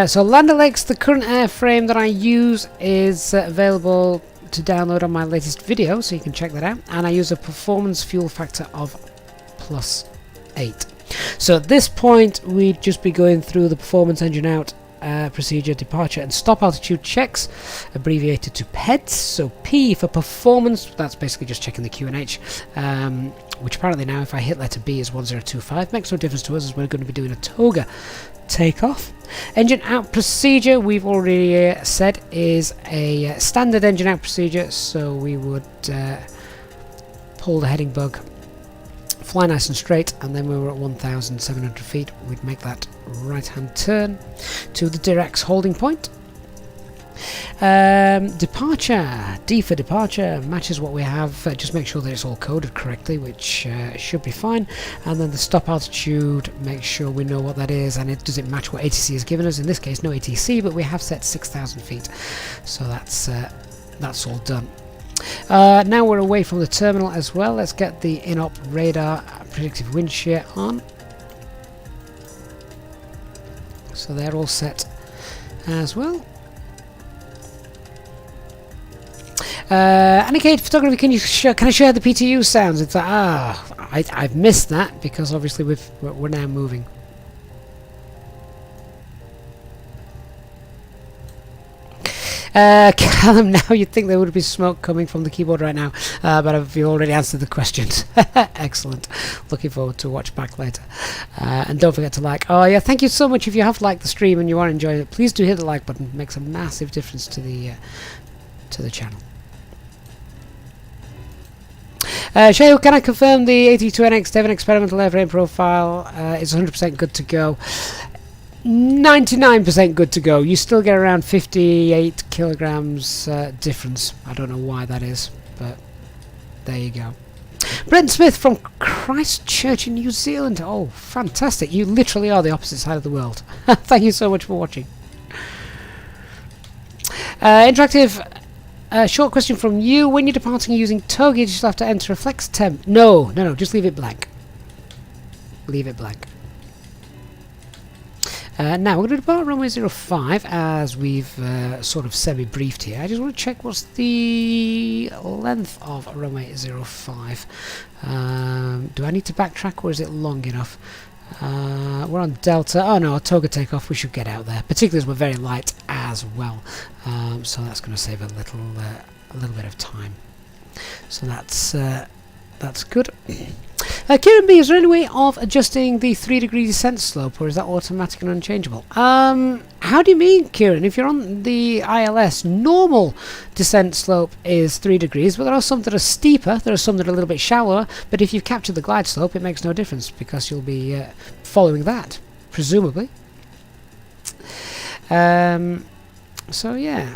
So Land O'Lakes, the current airframe that I use, is available to download on my latest video, so you can check that out. And I use a performance fuel factor of +8. So at this point, we'd just be going through the performance engine out procedure, departure and stop altitude checks, abbreviated to PEDS. So P for performance, that's basically just checking the QNH, which apparently now if I hit letter B is 1025. Makes no difference to us as we're going to be doing a toga takeoff. Engine out procedure, we've already said, is a standard engine out procedure, so we would pull the heading bug, fly nice and straight, and then when we're at 1,700 feet we'd make that right hand turn to the Dirac's holding point. Departure, D for departure, matches what we have. Just make sure that it's all coded correctly, which should be fine. And then the stop altitude, make sure we know what that is, and does it match what ATC has given us. In this case, no ATC, but we have set 6,000 feet, so that's all done. Now we're away from the terminal as well. Let's get the in-op radar predictive wind shear on. So they're all set as well. Anikate photography, can I share the PTU sounds? It's like, I've missed that because obviously we're now moving. Callum, now you'd think there would be smoke coming from the keyboard right now, but I've already answered the questions. Excellent. Looking forward to watch back later. And don't forget to like. Oh yeah, thank you so much. If you have liked the stream and you are enjoying it, please do hit the like button. It makes a massive difference to the channel. Shayo, can I confirm the A320NX Devon experimental airframe profile is 100% good to go? 99% good to go. You still get around 58 kilograms difference. I don't know why that is, but there you go. Brent Smith from Christchurch in New Zealand. Oh, fantastic. You literally are the opposite side of the world. Thank you so much for watching. Interactive. Short question from you. When you're departing using toga, you just have to enter a flex temp. No, just leave it blank. Leave it blank. Now we're going to depart runway 05 as we've sort of semi-briefed here. I just want to check what's the length of runway 05. Do I need to backtrack or is it long enough? We're on Delta. Oh no, toga takeoff. We should get out there, particularly as we're very light as well. So that's going to save a little bit of time. So that's good. Kieran B, is there any way of adjusting the 3-degree descent slope, or is that automatic and unchangeable? How do you mean, Kieran? If you're on the ILS, normal descent slope is 3 degrees, but there are some that are steeper, there are some that are a little bit shallower, but if you've captured the glide slope, it makes no difference, because you'll be following that, presumably. So, yeah.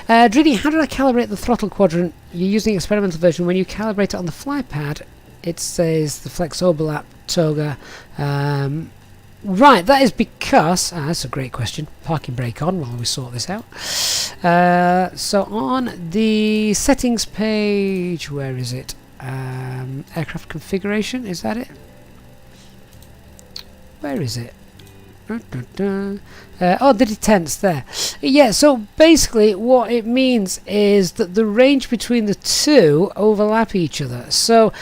Driddy, how did I calibrate the throttle quadrant? You're using experimental version. When you calibrate it on the flypad, it says the flex overlap toga. Right, that is because... that's a great question. Parking brake on while we sort this out. So on the settings page, where is it? Aircraft configuration, is that it? Where is it? Oh, the detents there. Yeah, so basically what it means is that the range between the two overlap each other. So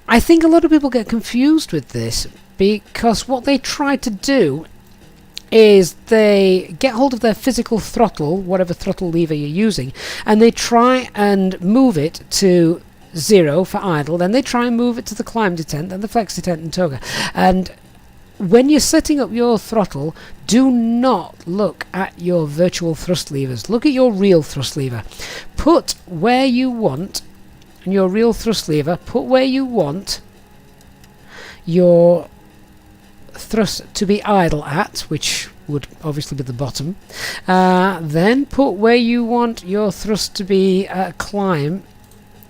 I think a lot of people get confused with this because what they try to do is they get hold of their physical throttle, whatever throttle lever you're using, and they try and move it to 0 for idle, then they try and move it to the climb detent, then the flex detent and toga. And when you're setting up your throttle, do not look at your virtual thrust levers. Look at your real thrust lever. Put where you want, and your real thrust lever, put where you want your thrust to be idle at, which would obviously be the bottom. Then put where you want your thrust to be climb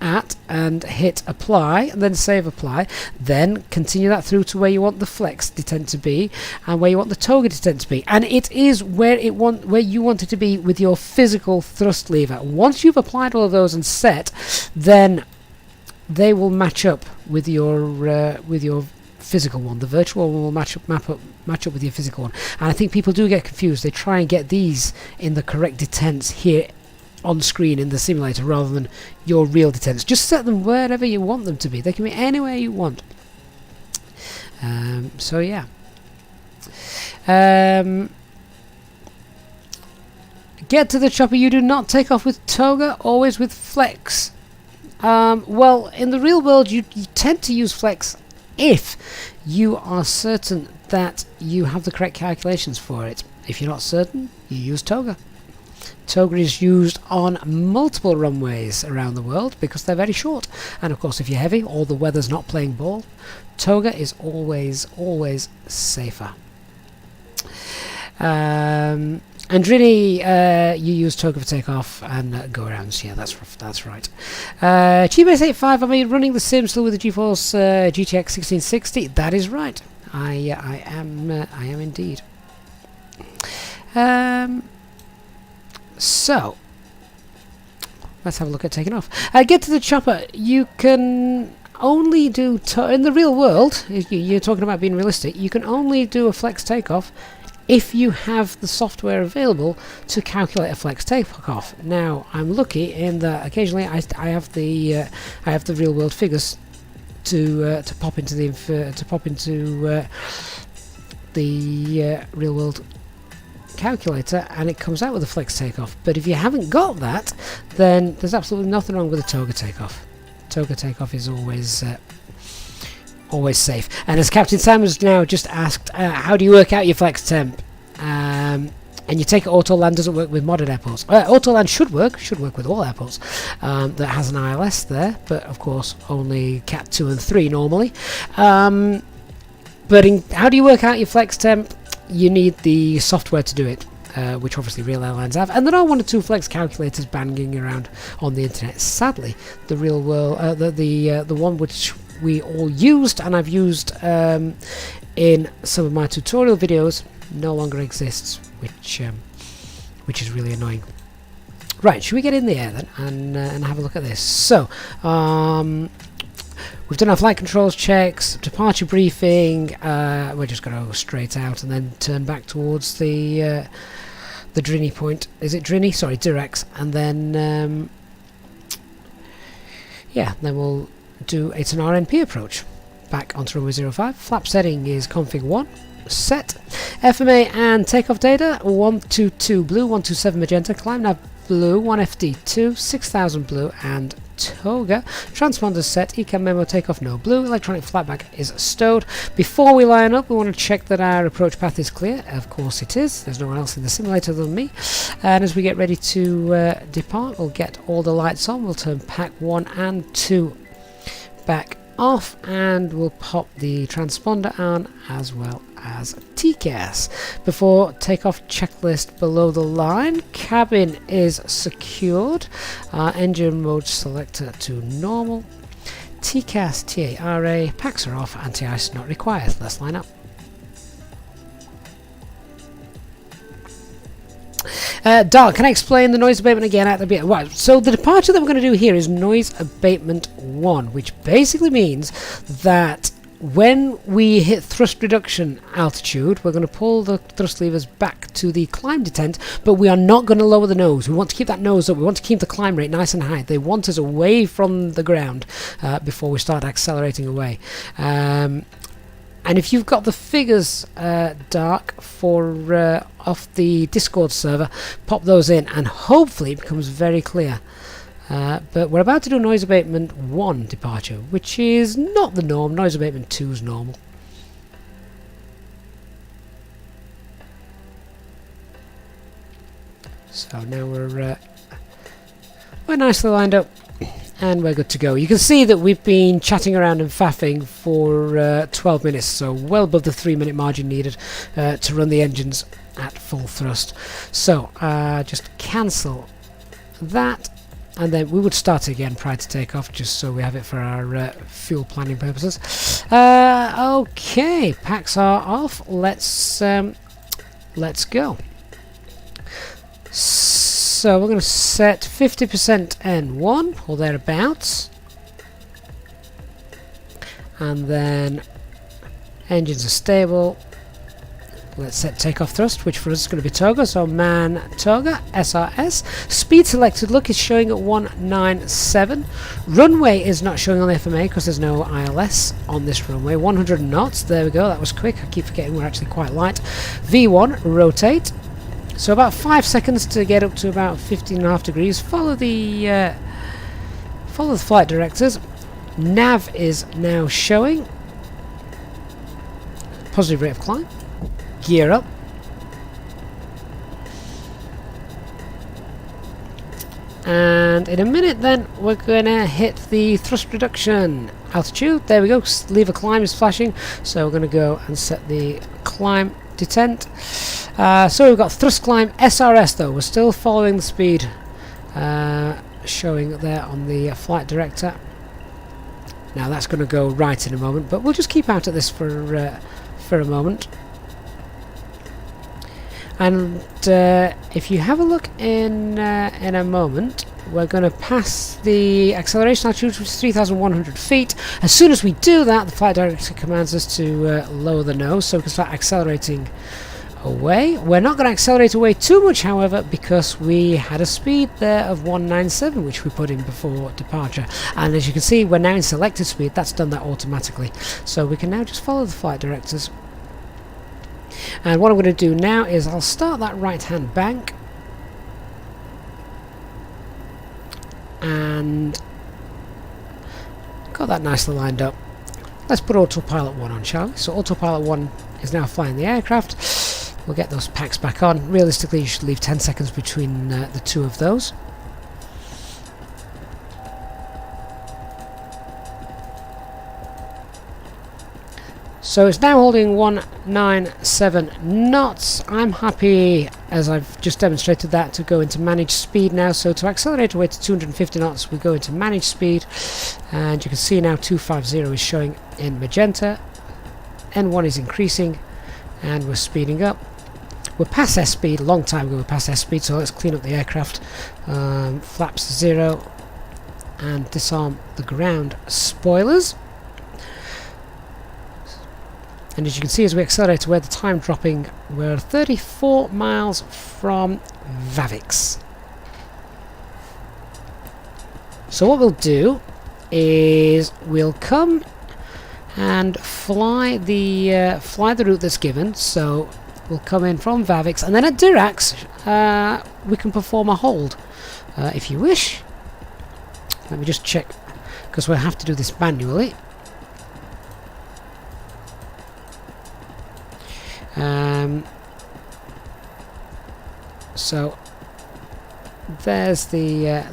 at and hit apply, and then save apply. Then continue that through to where you want the flex detent to be and where you want the toga detent to be, and it is where you want it to be with your physical thrust lever. Once you've applied all of those and set, then they will match up with your physical one. The virtual one will match up with your physical one, and I think people do get confused. They try and get these in the correct detents here on screen in the simulator rather than your real detents. Just set them wherever you want them to be. They can be anywhere you want. So yeah. Get to the chopper. You do not take off with toga, always with flex. Well, in the real world you tend to use flex if you are certain that you have the correct calculations for it. If you're not certain, you use toga. Toga is used on multiple runways around the world because they're very short, and of course if you're heavy or the weather's not playing ball, toga is always safer. And Drini, you use toga for takeoff and go arounds. Yeah, that's right. GBase 85. Am I running the sim still with the GeForce GTX 1660? That is right. I am indeed. So let's have a look at taking off. Get to the chopper. You can only do in the real world. You're talking about being realistic. You can only do a flex takeoff if you have the software available to calculate a flex takeoff. Now, I'm lucky in that occasionally I have the real world figures to pop into the real world calculator, and it comes out with a flex takeoff. But if you haven't got that, then there's absolutely nothing wrong with a toga takeoff. Toga takeoff is always safe. And as Captain Sam has now just asked, how do you work out your flex temp? And you take it Autoland doesn't work with modern airports. Autoland should work with all airports that has an ILS there, but of course only Cat 2 and 3 normally. But how do you work out your flex temp? You need the software to do it, which obviously real airlines have, and there are 1 or 2 flex calculators banging around on the internet. Sadly, the real world, the one which we all used, and I've used in some of my tutorial videos, no longer exists, which is really annoying. Right, should we get in the air then and have a look at this? So we've done our flight controls checks, departure briefing. We're just going to go straight out and then turn back towards the Drini point. Is it Drini? Sorry, Durex. And then yeah, then we'll do it's an RNP approach. Back onto runway 05. Flap setting is config 1. Set. FMA and takeoff data 122 blue, 127 magenta, climb nav blue, 1FD2, 6000 blue, and toga. Transponders set, ECAM memo takeoff no blue, electronic flightback is stowed. Before we line up, we want to check that our approach path is clear. Of course it is. There's no one else in the simulator than me. And as we get ready to depart, we'll get all the lights on. We'll turn pack 1 and 2 back off, and we'll pop the transponder on as well as TCAS. Before takeoff checklist below the line, cabin is secured, engine mode selector to normal, TCAS TARA, packs are off, anti-ice not required. Let's line up. Dark, can I explain the noise abatement again at the beginning? Right, so the departure that we're going to do here is noise abatement 1, which basically means that when we hit thrust reduction altitude, we're going to pull the thrust levers back to the climb detent, but we are not going to lower the nose. We want to keep that nose up. We want to keep the climb rate nice and high. They want us away from the ground before we start accelerating away. And if you've got the figures, Dark, for off the Discord server, pop those in, and hopefully it becomes very clear. But we're about to do noise abatement 1 departure, which is not the norm. Noise abatement 2 is normal. So now we're nicely lined up. And we're good to go. You can see that we've been chatting around and faffing for 12 minutes, so well above the 3-minute margin needed to run the engines at full thrust. So just cancel that, and then we would start again prior to takeoff, just so we have it for our fuel planning purposes. Okay, packs are off. Let's go. So we're going to set 50% N1 or thereabouts, and then engines are stable. Let's set takeoff thrust, which for us is going to be toga, so man toga, SRS. Speed selected look is showing at 197. Runway is not showing on the FMA because there's no ILS on this runway. 100 knots, there we go, that was quick. I keep forgetting we're actually quite light. V1, rotate. So about 5 seconds to get up to about 15.5 degrees. Follow the flight directors. Nav is now showing. Positive rate of climb. Gear up. And in a minute then we're going to hit the thrust reduction altitude. There we go. Lever climb is flashing. So we're going to go and set the climb detent. So we've got thrust climb SRS though. We're still following the speed showing there on the flight director. Now that's going to go right in a moment, but we'll just keep out at this for a moment. And if you have a look in a moment, we're going to pass the acceleration altitude, which is 3,100 feet. As soon as we do that, the flight director commands us to lower the nose so we can start accelerating away. We're not going to accelerate away too much, however, because we had a speed there of 197, which we put in before departure. And as you can see, we're now in selected speed. That's done that automatically. So we can now just follow the flight directors. And what I'm going to do now is I'll start that right-hand bank. And got that nicely lined up. Let's put Autopilot 1 on, shall we? So Autopilot 1 is now flying the aircraft. We'll get those packs back on. Realistically, you should leave 10 seconds between the two of those. So it's now holding 197 knots. I'm happy, as I've just demonstrated that, to go into managed speed now. So to accelerate away to 250 knots, we go into managed speed. And you can see now 250 is showing in magenta. N1 is increasing, and we're speeding up. We're past S speed, a long time ago we're past S speed, so let's clean up the aircraft. Flaps 0, and disarm the ground spoilers. And as you can see, as we accelerate away, the time dropping, we're 34 miles from Vavix. So what we'll do is we'll come and fly the route that's given. So we'll come in from Vavix, and then at Dirac we can perform a hold if you wish. Let me just check, because we'll have to do this manually. So there's the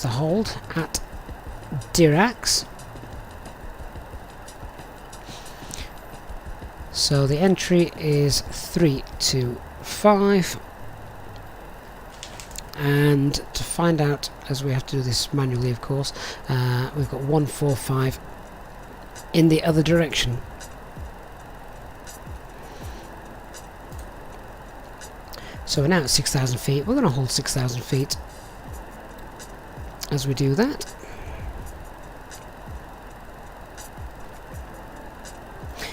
hold at Dirac. So the entry is 325, and to find out, as we have to do this manually of course, we've got 145 in the other direction. So we're now at 6,000 feet. We're going to hold 6,000 feet as we do that.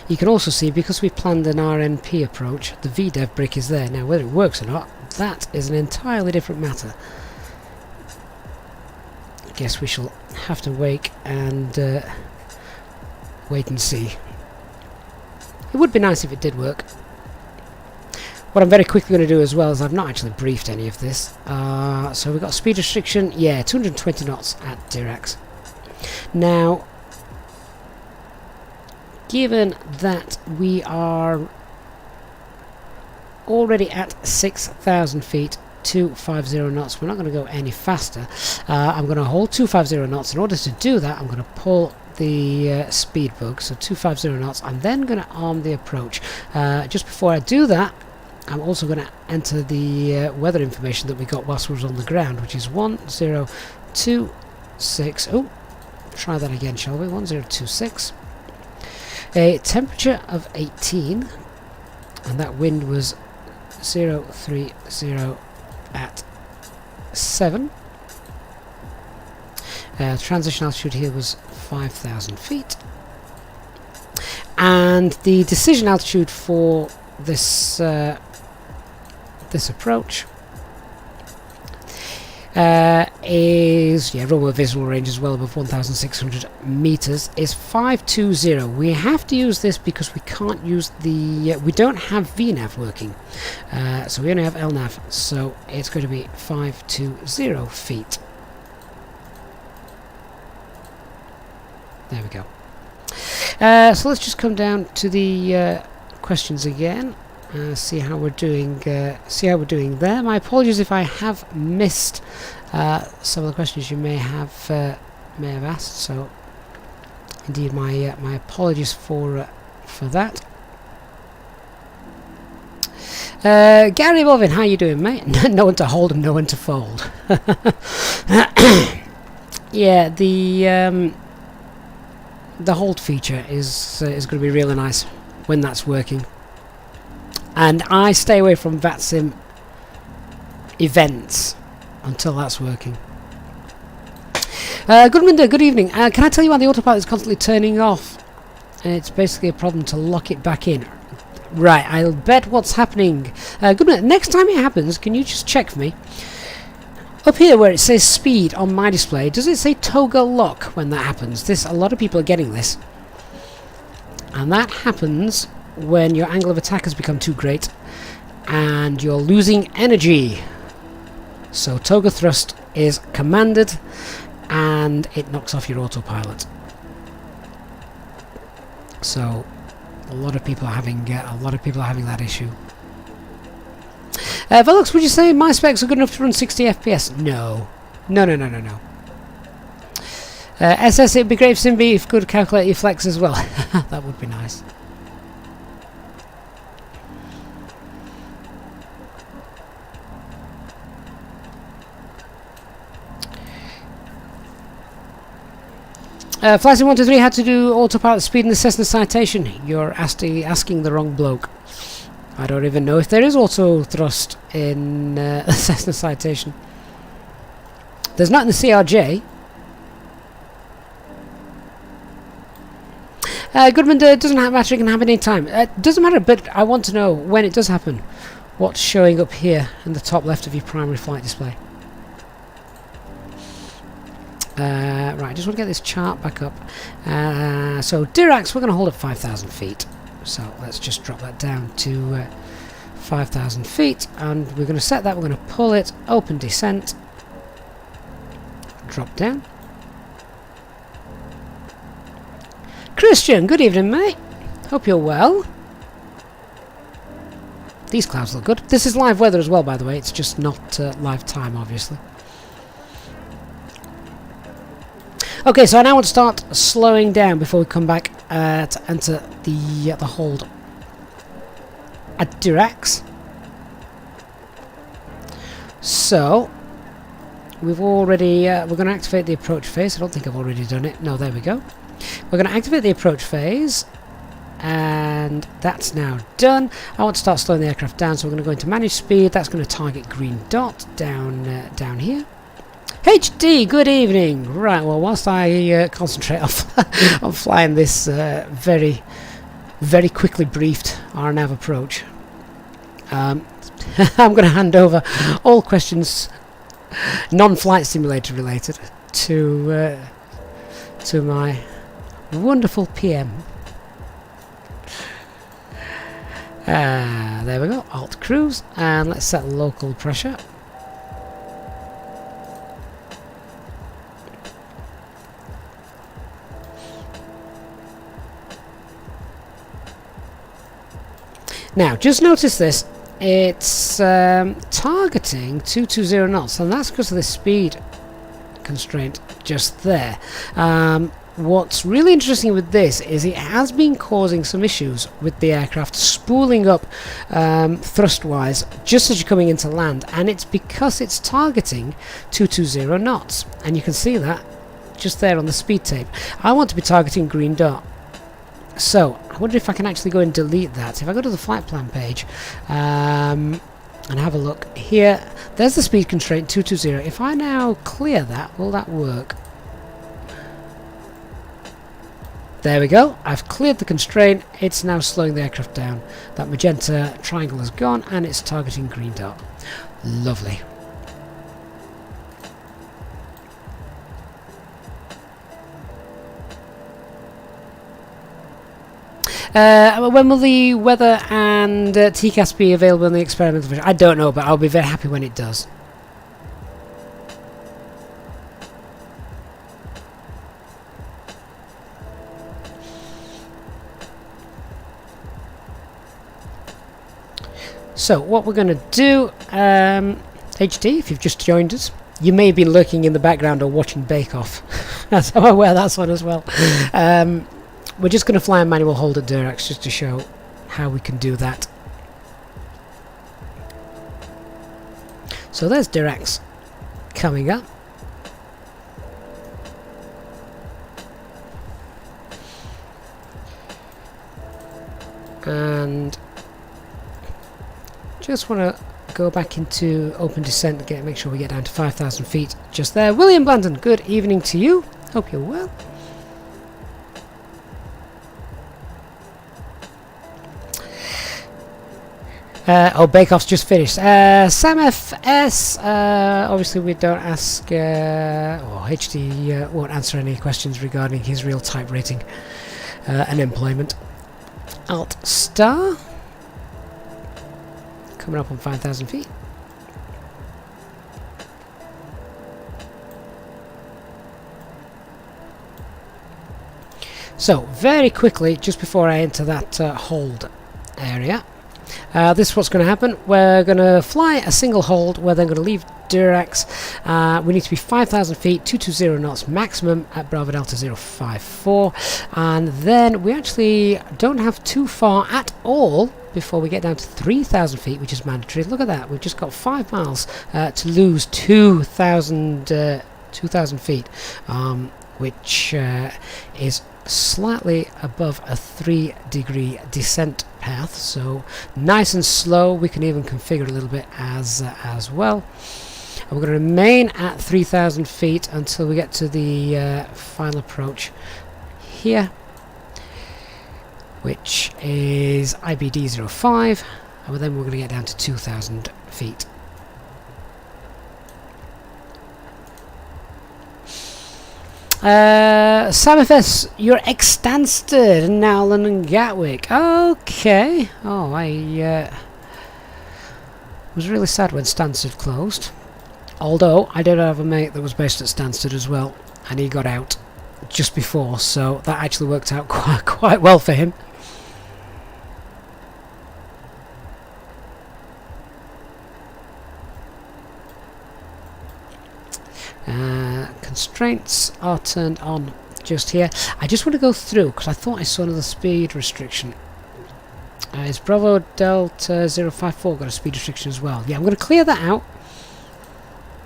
You can also see, because we planned an RNP approach, the VDEV brick is there. Now whether it works or not, that is an entirely different matter. I guess we shall have to wait and see. It would be nice if it did work. What I'm very quickly going to do as well is I've not actually briefed any of this. So we've got speed restriction, yeah, 220 knots at Dirac. Now, given that we are already at 6,000 feet, 250 knots, we're not going to go any faster. I'm going to hold 250 knots. In order to do that, I'm going to pull the speed bug, so 250 knots. I'm then going to arm the approach. Just before I do that, I'm also going to enter the weather information that we got whilst we was on the ground, which is 1026. Oh, try that again, shall we? 1026. A temperature of 18, and that wind was 030 at 7. Transition altitude here was 5,000 feet, and the decision altitude for this approach is, runway visual range is well above 1,600 meters, is 520. We have to use this because we can't use the we don't have VNAV working, so we only have LNAV, so it's going to be 520 feet. There we go. So let's just come down to the questions again. See how we're doing. See how we're doing there. My apologies if I have missed some of the questions you may have asked. So, indeed, my apologies for that. Gary Melvin, how you doing, mate? No one to hold and no one to fold. Yeah, the hold feature is going to be really nice when that's working. And I stay away from VATSIM events until that's working. Goodman, good evening. Can I tell you why the autopilot is constantly turning off? It's basically a problem to lock it back in. Right, I'll bet what's happening. Goodman, next time it happens, can you just check for me? Up here where it says speed on my display, does it say toggle lock when that happens? A lot of people are getting this. And that happens when your angle of attack has become too great and you're losing energy. So toggle thrust is commanded and it knocks off your autopilot. So a lot of people are having that issue. Velux, would you say my specs are good enough to run 60 FPS? No. No. SS, it'd be great if SimBrief could calculate your flex as well. That would be nice. Flysim123 had to do autopilot speed in the Cessna citation. You're asking the wrong bloke. I don't even know if there is auto thrust in the Cessna citation. There's not in the CRJ. Goodman, doesn't matter, it can happen any time. Doesn't matter, but I want to know when it does happen. What's showing up here in the top left of your primary flight display? Right, I just want to get this chart back up. So Diracs, we're going to hold at 5,000 feet. So let's just drop that down to 5,000 feet, and we're going to set that. We're going to pull it, open descent, drop down. Christian, good evening, mate. Hope you're well. These clouds look good. This is live weather as well, by the way. It's just not live time, obviously. Okay, so I now want to start slowing down before we come back to enter the hold at Diracs. So we've already we're going to activate the approach phase. I don't think I've already done it. No, there we go. We're going to activate the approach phase, and that's now done. I want to start slowing the aircraft down, so we're going to go into manage speed. That's going to target green dot down here. HD, good evening. Right, well, whilst I concentrate on flying this very, very quickly briefed RNAV approach, I'm going to hand over all questions non-flight simulator related to my wonderful PM. There we go, Alt Cruise, and let's set local pressure. Now, just notice this. It's targeting 220 knots, and that's because of the speed constraint just there. What's really interesting with this is it has been causing some issues with the aircraft spooling up thrust-wise just as you're coming into land, and it's because it's targeting 220 knots, and you can see that just there on the speed tape. I want to be targeting green dot. So, I wonder if I can actually go and delete that. If I go to the flight plan page and have a look here, there's the speed constraint 220. If I now clear that, will that work? There we go. I've cleared the constraint. It's now slowing the aircraft down. That magenta triangle is gone and it's targeting green dot. Lovely. When will the weather and TCAS be available in the experimental version? I don't know, but I'll be very happy when it does. So what we're going to do, HD, if you've just joined us, you may have been lurking in the background or watching Bake Off. That's I'm aware that's on as well. We're just going to fly a manual hold at Diracs just to show how we can do that. So there's Dirac coming up. And just want to go back into open descent and make sure we get down to 5,000 feet just there. William Blandon, good evening to you. Hope you're well. Oh, Bake-Off's just finished. Sam FS, obviously we don't ask, or HD won't answer any questions regarding his real type rating and employment. Alt Star, coming up on 5,000 feet. So, very quickly, just before I enter that hold area, this is what's going to happen. We're going to fly a single hold. We're then going to leave Dirac. We need to be 5,000 feet, 220 knots maximum at Bravo Delta 054. And then we actually don't have too far at all before we get down to 3,000 feet, which is mandatory. Look at that. We've just got 5 miles to lose 2,000 feet, which is slightly above a 3-degree descent path, so nice and slow. We can even configure a little bit as well. And we're going to remain at 3,000 feet until we get to the final approach here, which is IBD 05, and then we're going to get down to 2,000 feet. Sam FS, you're ex Stansted and now London Gatwick. Okay. Oh, I was really sad when Stansted closed. Although I did have a mate that was based at Stansted as well, and he got out just before, so that actually worked out quite well for him. Constraints are turned on just here. I just want to go through because I thought I saw another speed restriction. Is Bravo Delta 054 got a speed restriction as well? Yeah, I'm going to clear that out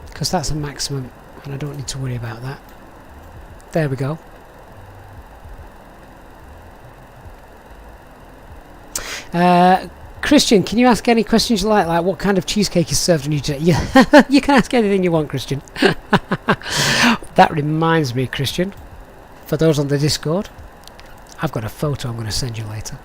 because that's a maximum and I don't need to worry about that. There we go. Christian, can you ask any questions you like what kind of cheesecake is served on you today? Yeah, you can ask anything you want, Christian. That reminds me, Christian, for those on the Discord, I've got a photo I'm going to send you later.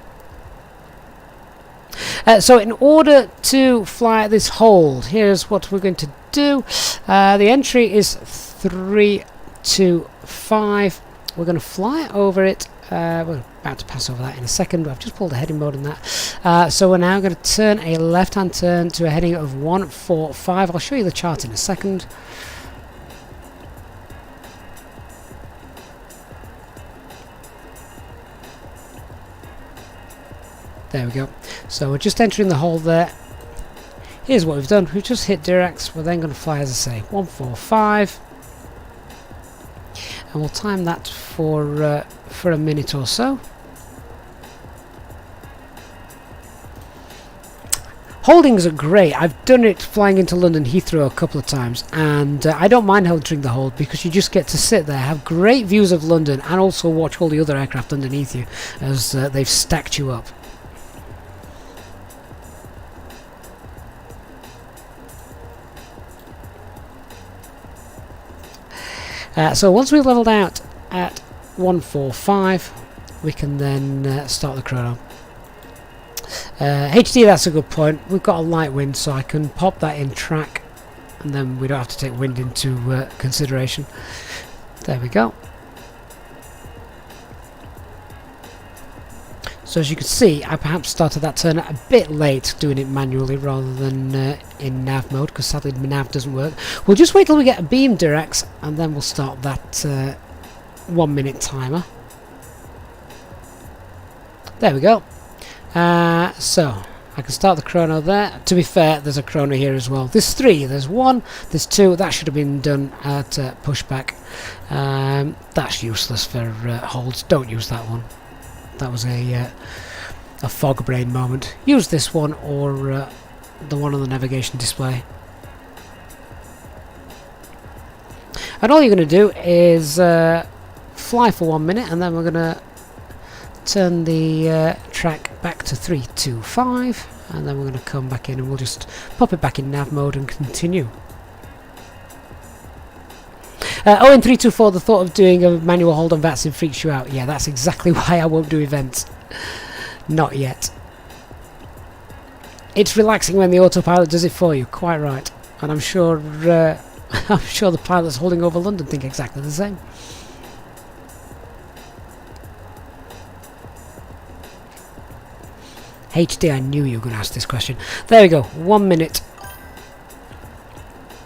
So in order to fly this hold, here's what we're going to do. The entry is 325. We're going to fly over it. We're about to pass over that in a second, but I've just pulled a heading mode on that. So we're now going to turn a left-hand turn to a heading of 145. I'll show you the chart in a second. There we go. So we're just entering the hold there. Here's what we've done. We've just hit Dirac. We're then going to fly, as I say, 145. And we'll time that for a minute or so. Holdings are great. I've done it flying into London Heathrow a couple of times, and I don't mind holding the hold because you just get to sit there, have great views of London, and also watch all the other aircraft underneath you as they've stacked you up. So once we've leveled out at 145, we can then start the chrono. HD, that's a good point. We've got a light wind, so I can pop that in track, and then we don't have to take wind into consideration. There we go. So as you can see, I perhaps started that turn a bit late, doing it manually rather than in nav mode, because sadly my nav doesn't work. We'll just wait till we get a beam Dirac, and then we'll start that 1 minute timer. There we go. So I can start the chrono there. To be fair, there's a chrono here as well. There's 3, there's 1, there's 2. That should have been done at pushback. That's useless for holds. Don't use that one. That was a fog brain moment. Use this one or the one on the navigation display. And all you're going to do is fly for 1 minute, and then we're going to turn the track back to 325, and then we're going to come back in and we'll just pop it back in nav mode and continue. Oh, in 324, the thought of doing a manual hold on VATSIM freaks you out. Yeah, that's exactly why I won't do events. Not yet. It's relaxing when the autopilot does it for you, quite right. And I'm sure the pilots holding over London think exactly the same. HD, I knew you were going to ask this question. There we go, 1 minute.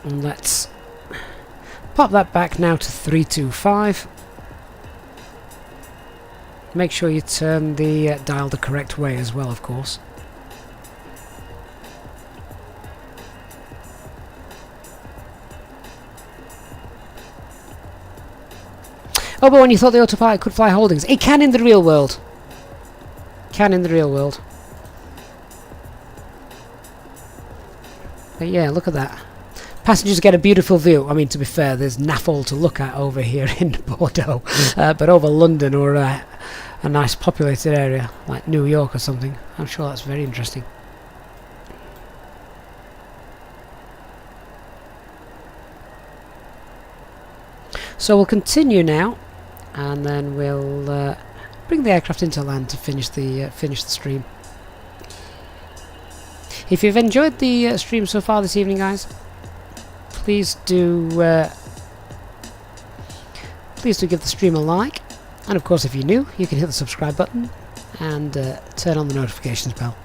And let's pop that back now to 325. Make sure you turn the dial the correct way as well, of course. Oh, but when you thought the autopilot could fly holdings, it can in the real world. Can in the real world. But yeah, look at that. Passengers get a beautiful view. I mean, to be fair, there's naff all to look at over here in Bordeaux, but over London or a nice populated area like New York or something, I'm sure that's very interesting. So we'll continue now, and then we'll bring the aircraft into land to finish the stream. If you've enjoyed the stream so far this evening, guys, please do give the stream a like, and of course if you're new you can hit the subscribe button and turn on the notifications bell.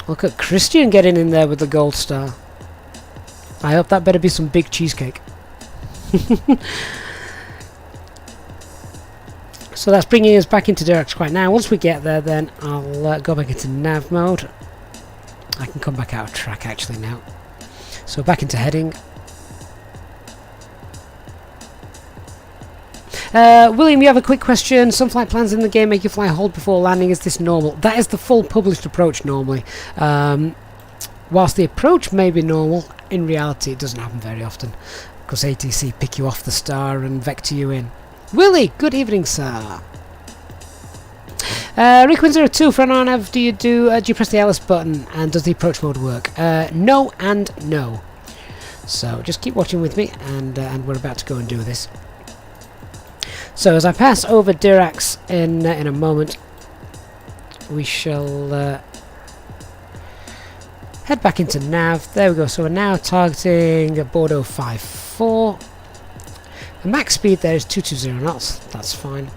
Look at Christian getting in there with the gold star. I hope that better be some big cheesecake. So that's bringing us back into Dirac right now. Once we get there, then I'll go back into nav mode. I can come back out of track actually now. So back into heading. William, you have a quick question. Some flight plans in the game make you fly hold before landing. Is this normal? That is the full published approach normally. Whilst the approach may be normal, in reality it doesn't happen very often, because ATC pick you off the star and vector you in. Willie, good evening, sir. Rick102 for an RNAV, do you press the LS button and does the approach mode work? No and no. So just keep watching with me, and we're about to go and do this. So as I pass over Dirac in a moment, we shall head back into nav. There we go. So we're now targeting Bordeaux 54. The max speed there is 220 knots. That's fine.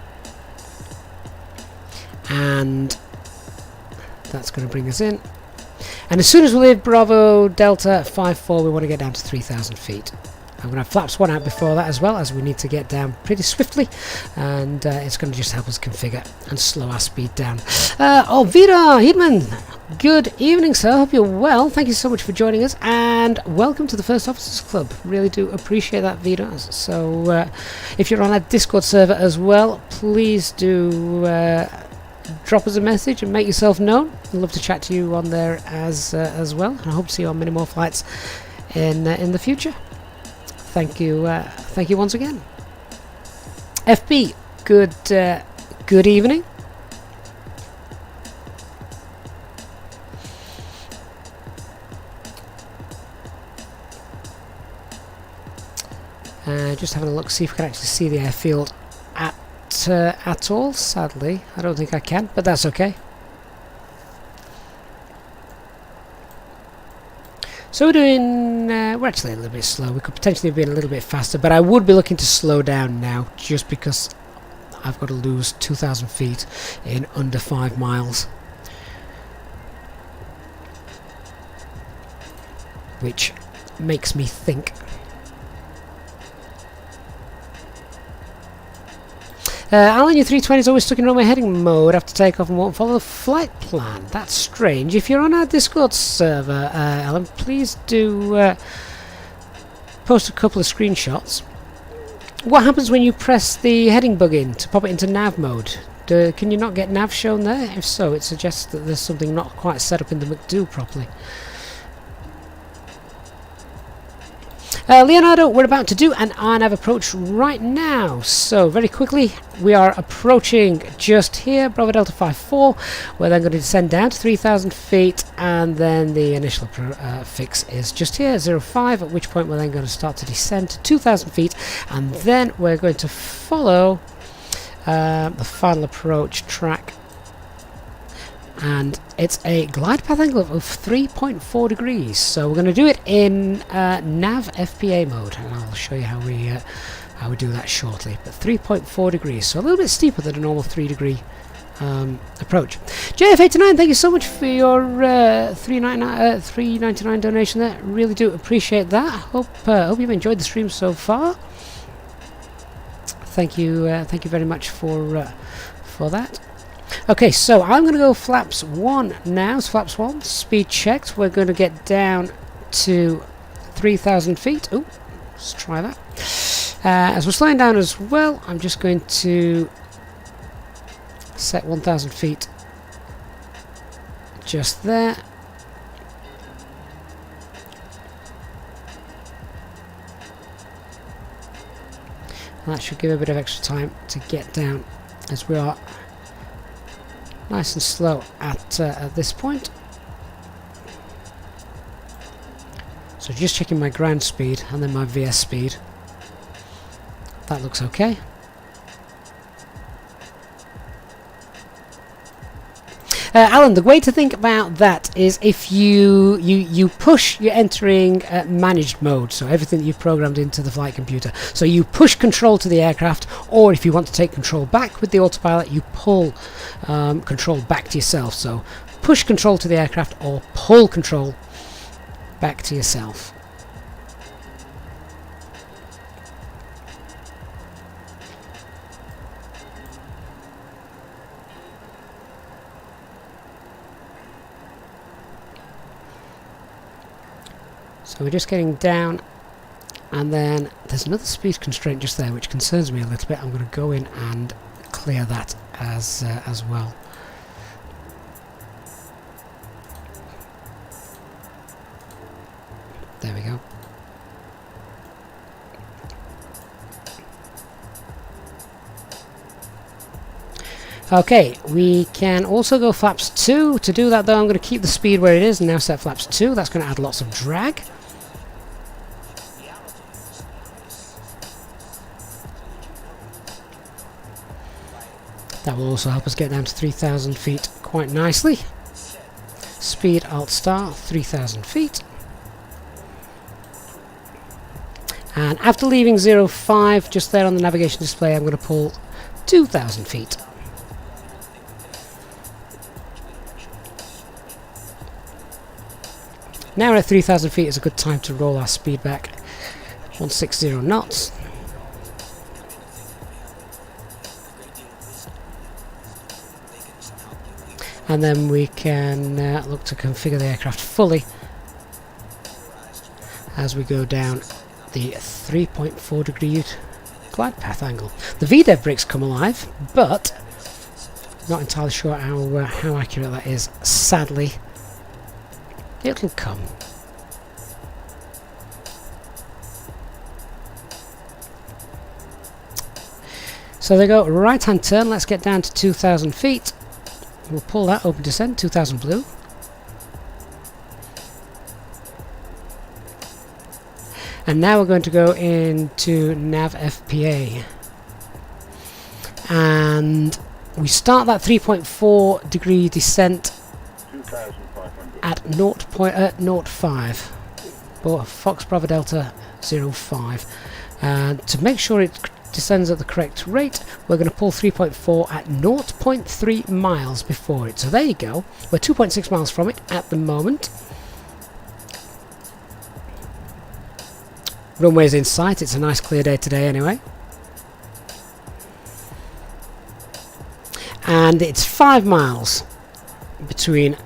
And that's going to bring us in. And as soon as we leave Bravo Delta 54, we want to get down to 3,000 feet. I'm going to have flaps one out before that as well, as we need to get down pretty swiftly, and it's going to just help us configure and slow our speed down. Oh, Vida Hiedman, good evening, sir. Hope you're well. Thank you so much for joining us, and welcome to the First Officers Club. Really do appreciate that, Vida. So if you're on our Discord server as well, please do drop us a message and make yourself known. I'd love to chat to you on there as well, and I hope to see you on many more flights in the future. Thank you once again. FB, good evening. Just having a look, see if we can actually see the airfield at all. Sadly, I don't think I can, but that's okay. So we're actually a little bit slow. We could potentially have been a little bit faster, but I would be looking to slow down now, just because I've got to lose 2,000 feet in under 5 miles. Which makes me think. Alan, your 320 is always stuck in runway heading mode after takeoff and won't follow the flight plan. That's strange. If you're on our Discord server, Alan, please do post a couple of screenshots. What happens when you press the heading bug in to pop it into nav mode? Can you not get nav shown there? If so, it suggests that there's something not quite set up in the MCDU properly. Leonardo, we're about to do an RNAV approach right now. So very quickly, we are approaching just here, Bravo Delta 54. We're then going to descend down to 3,000 feet, and then the initial fix is just here, 05, at which point we're then going to start to descend to 2,000 feet, and then we're going to follow the final approach track. And it's a glide path angle of 3.4 degrees. So we're going to do it in nav FPA mode, and I'll show you how we do that shortly. But 3.4 degrees, so a little bit steeper than a normal 3-degree approach. JF89, thank you so much for your $3.99 donation there. Really do appreciate that. Hope you've enjoyed the stream so far. Thank you very much for that. Okay, so I'm going to go flaps 1 now. So flaps 1, speed checked. We're going to get down to 3,000 feet. Oh, let's try that. As we're slowing down as well, I'm just going to set 1,000 feet just there. And that should give a bit of extra time to get down, as we are nice and slow at this point. So just checking my ground speed and then my VS speed. That looks okay. Alan, the way to think about that is if you push, you're entering managed mode, so everything that you've programmed into the flight computer. So you push control to the aircraft, or if you want to take control back with the autopilot, you pull control back to yourself. So push control to the aircraft or pull control back to yourself. So we're just getting down, and then there's another speed constraint just there which concerns me a little bit. I'm going to go in and clear that as well. There we go. Okay, we can also go flaps 2. To do that though, I'm going to keep the speed where it is and now set flaps 2. That's going to add lots of drag. That will also help us get down to 3,000 feet quite nicely. Speed Alt Star, 3,000 feet. And after leaving 05, just there on the navigation display, I'm going to pull 2,000 feet. Now we're at 3,000 feet, is a good time to roll our speed back. 160 knots. And then we can look to configure the aircraft fully as we go down the 3.4 degree glide path angle. The VDEV bricks come alive, but not entirely sure how accurate that is. Sadly, it'll come. So they go right hand turn. Let's get down to 2,000 feet. We'll pull that, open descent, 2,000 blue. And now we're going to go into nav FPA. And we start that 3.4 degree descent at 0.05. Fox Bravo Delta 05. And to make sure it descends at the correct rate, we're going to pull 3.4 at 0.3 miles before it. So there you go. We're 2.6 miles from it at the moment. Runway's in sight. It's a nice clear day today anyway. And it's 5 miles between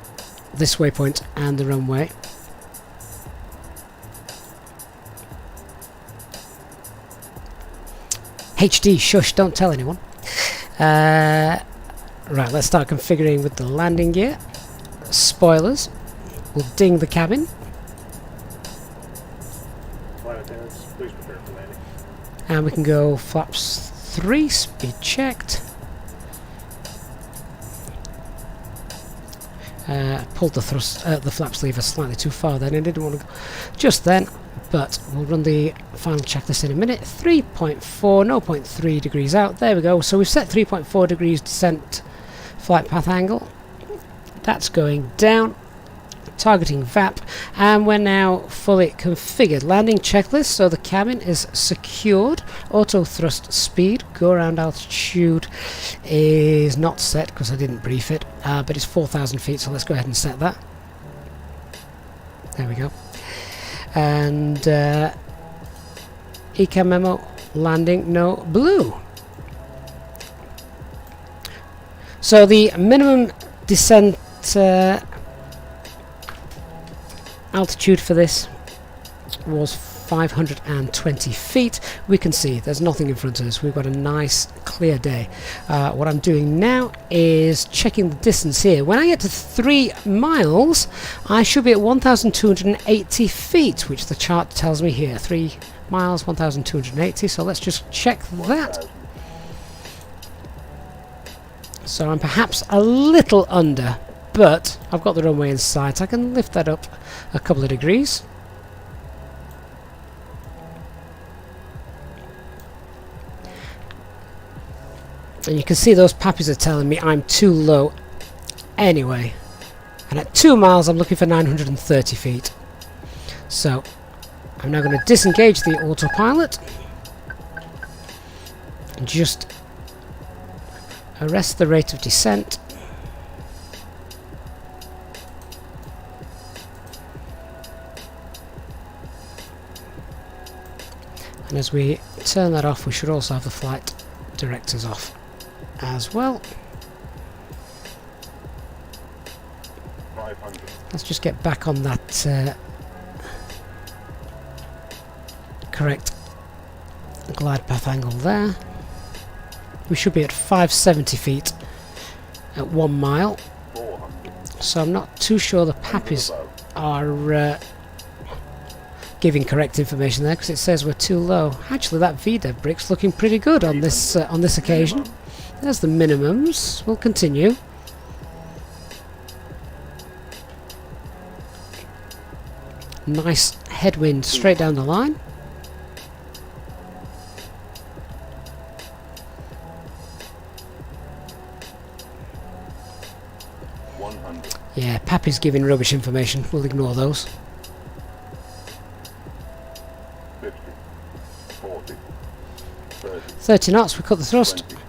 this waypoint and the runway. HD, shush, don't tell anyone. Right, let's start configuring with the landing gear. Spoilers. We'll ding the cabin. Please prepare for landing. And we can go flaps 3, speed checked. Pulled the flaps lever slightly too far then, I didn't want to go just then, but we'll run the final checklist in a minute. 3.4, 0.3 degrees out, there we go. So we've set 3.4 degrees descent flight path angle. That's going down, targeting VAP, and we're now fully configured. Landing checklist, so the cabin is secured. Auto thrust speed, go around altitude is not set because I didn't brief it, but it's 4,000 feet, so let's go ahead and set that. There we go. And ECAM memo, landing, no blue. So the minimum descent altitude for this was 520 feet. We can see there's nothing in front of us. We've got a nice clear day. What I'm doing now is checking the distance here. When I get to 3 miles, I should be at 1,280 feet, which the chart tells me here. 3 miles, 1,280. So let's just check that. So I'm perhaps a little under, but I've got the runway in sight. I can lift that up a couple of degrees. And you can see those pappies are telling me I'm too low anyway. And at 2 miles I'm looking for 930 feet. So I'm now going to disengage the autopilot and just arrest the rate of descent. And as we turn that off, we should also have the flight directors off as well. 500. Let's just get back on that correct glide path angle there. We should be at 570 feet at 1 mile. 400. So I'm not too sure the pappies are giving correct information there, because it says we're too low. Actually, that VDEV brick's looking pretty good on this occasion. There's the minimums. We'll continue. Nice headwind straight down the line. Yeah, Pappy's giving rubbish information. We'll ignore those. 50, 40, 30, 30 knots, we cut the thrust. 20,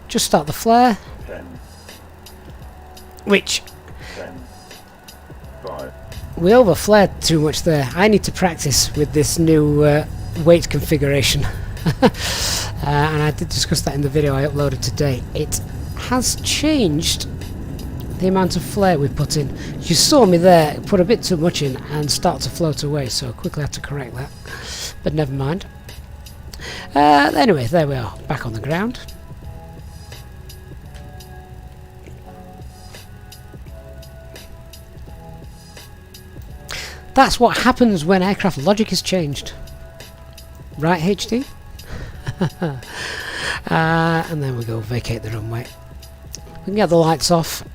Just start the flare. 10, Which 10, 5, we overflared too much there. I need to practice with this new weight configuration. And I did discuss that in the video I uploaded today. It has changed the amount of flare we put in. You saw me there put a bit too much in and start to float away, so I quickly had to correct that, but never mind. Anyway, there we are, back on the ground. That's what happens when aircraft logic is changed, right, HD? And then we go vacate the runway. We can get the lights off.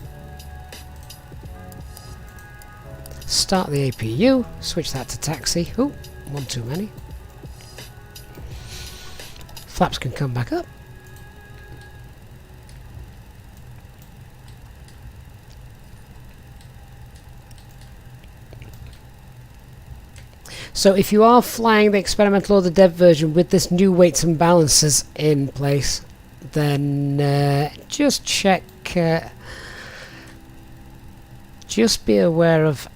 Start the APU, switch that to taxi. Oh, one too many. Flaps can come back up. So if you are flying the experimental or the dev version with this new weights and balances in place, then just check, just be aware of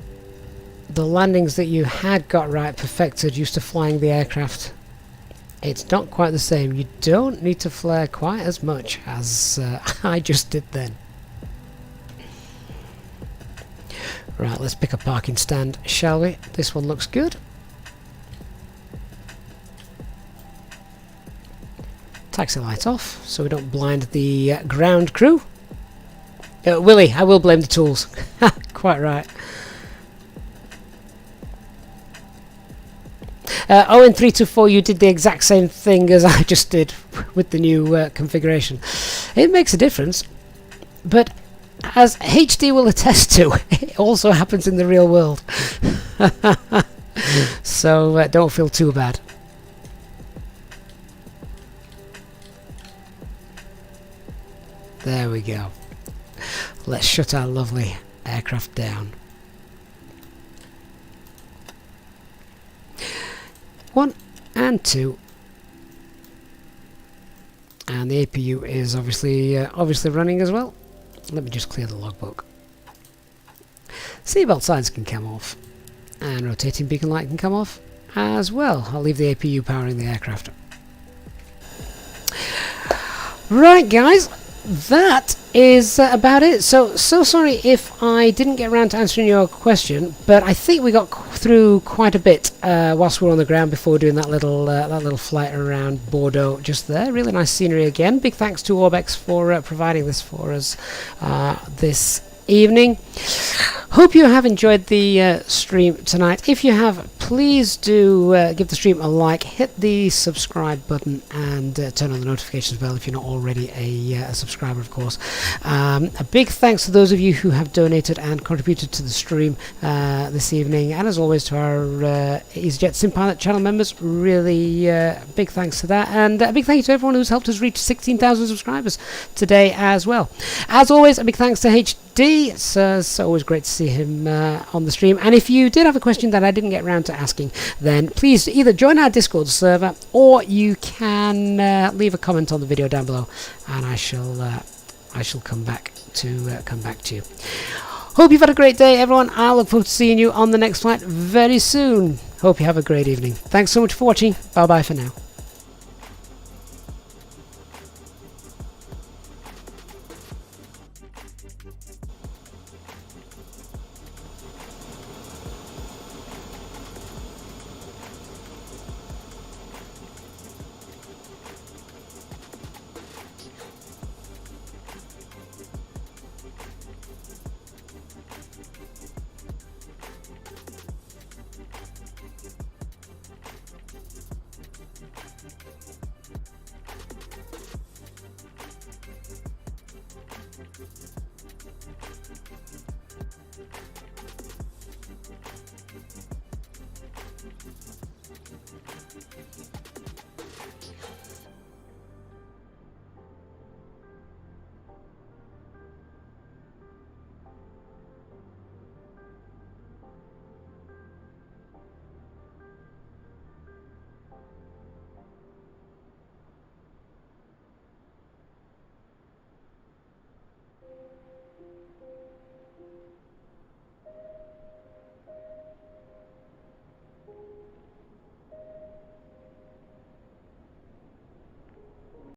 the landings that you had got right perfected used to flying the aircraft. It's not quite the same. You don't need to flare quite as much as I just did then. Right, let's pick a parking stand, shall we? This one looks good. Taxi light off so we don't blind the ground crew. Willie, I will blame the tools. Quite right. ON324, you did the exact same thing as I just did with the new configuration. It makes a difference, but as HD will attest to, it also happens in the real world. So don't feel too bad. There we go. Let's shut our lovely aircraft down. 1 and 2, and the APU is obviously running as well. Let me just clear the logbook. Seatbelt signs can come off, and rotating beacon light can come off as well. I'll leave the APU powering the aircraft. Right, guys, that is about it. So sorry if I didn't get around to answering your question, but I think we got through quite a bit whilst we were on the ground before doing that little flight around Bordeaux just there. Really nice scenery again. Big thanks to Orbex for providing this for us this evening. Hope you have enjoyed the stream tonight. If you have, please do give the stream a like, hit the subscribe button, and turn on the notifications bell if you're not already a subscriber, of course. A big thanks to those of you who have donated and contributed to the stream this evening, and as always to our Easyjetsimpilot channel members. Really big thanks to that, and a big thank you to everyone who's helped us reach 16,000 subscribers today as well. As always, a big thanks to HD. It's always great to see him on the stream. And if you did have a question that I didn't get around to asking, then please either join our Discord server, or you can leave a comment on the video down below, and I shall come back to you. Hope you've had a great day, everyone. I look forward to seeing you on the next flight very soon. Hope you have a great evening. Thanks so much for watching. Bye bye for now.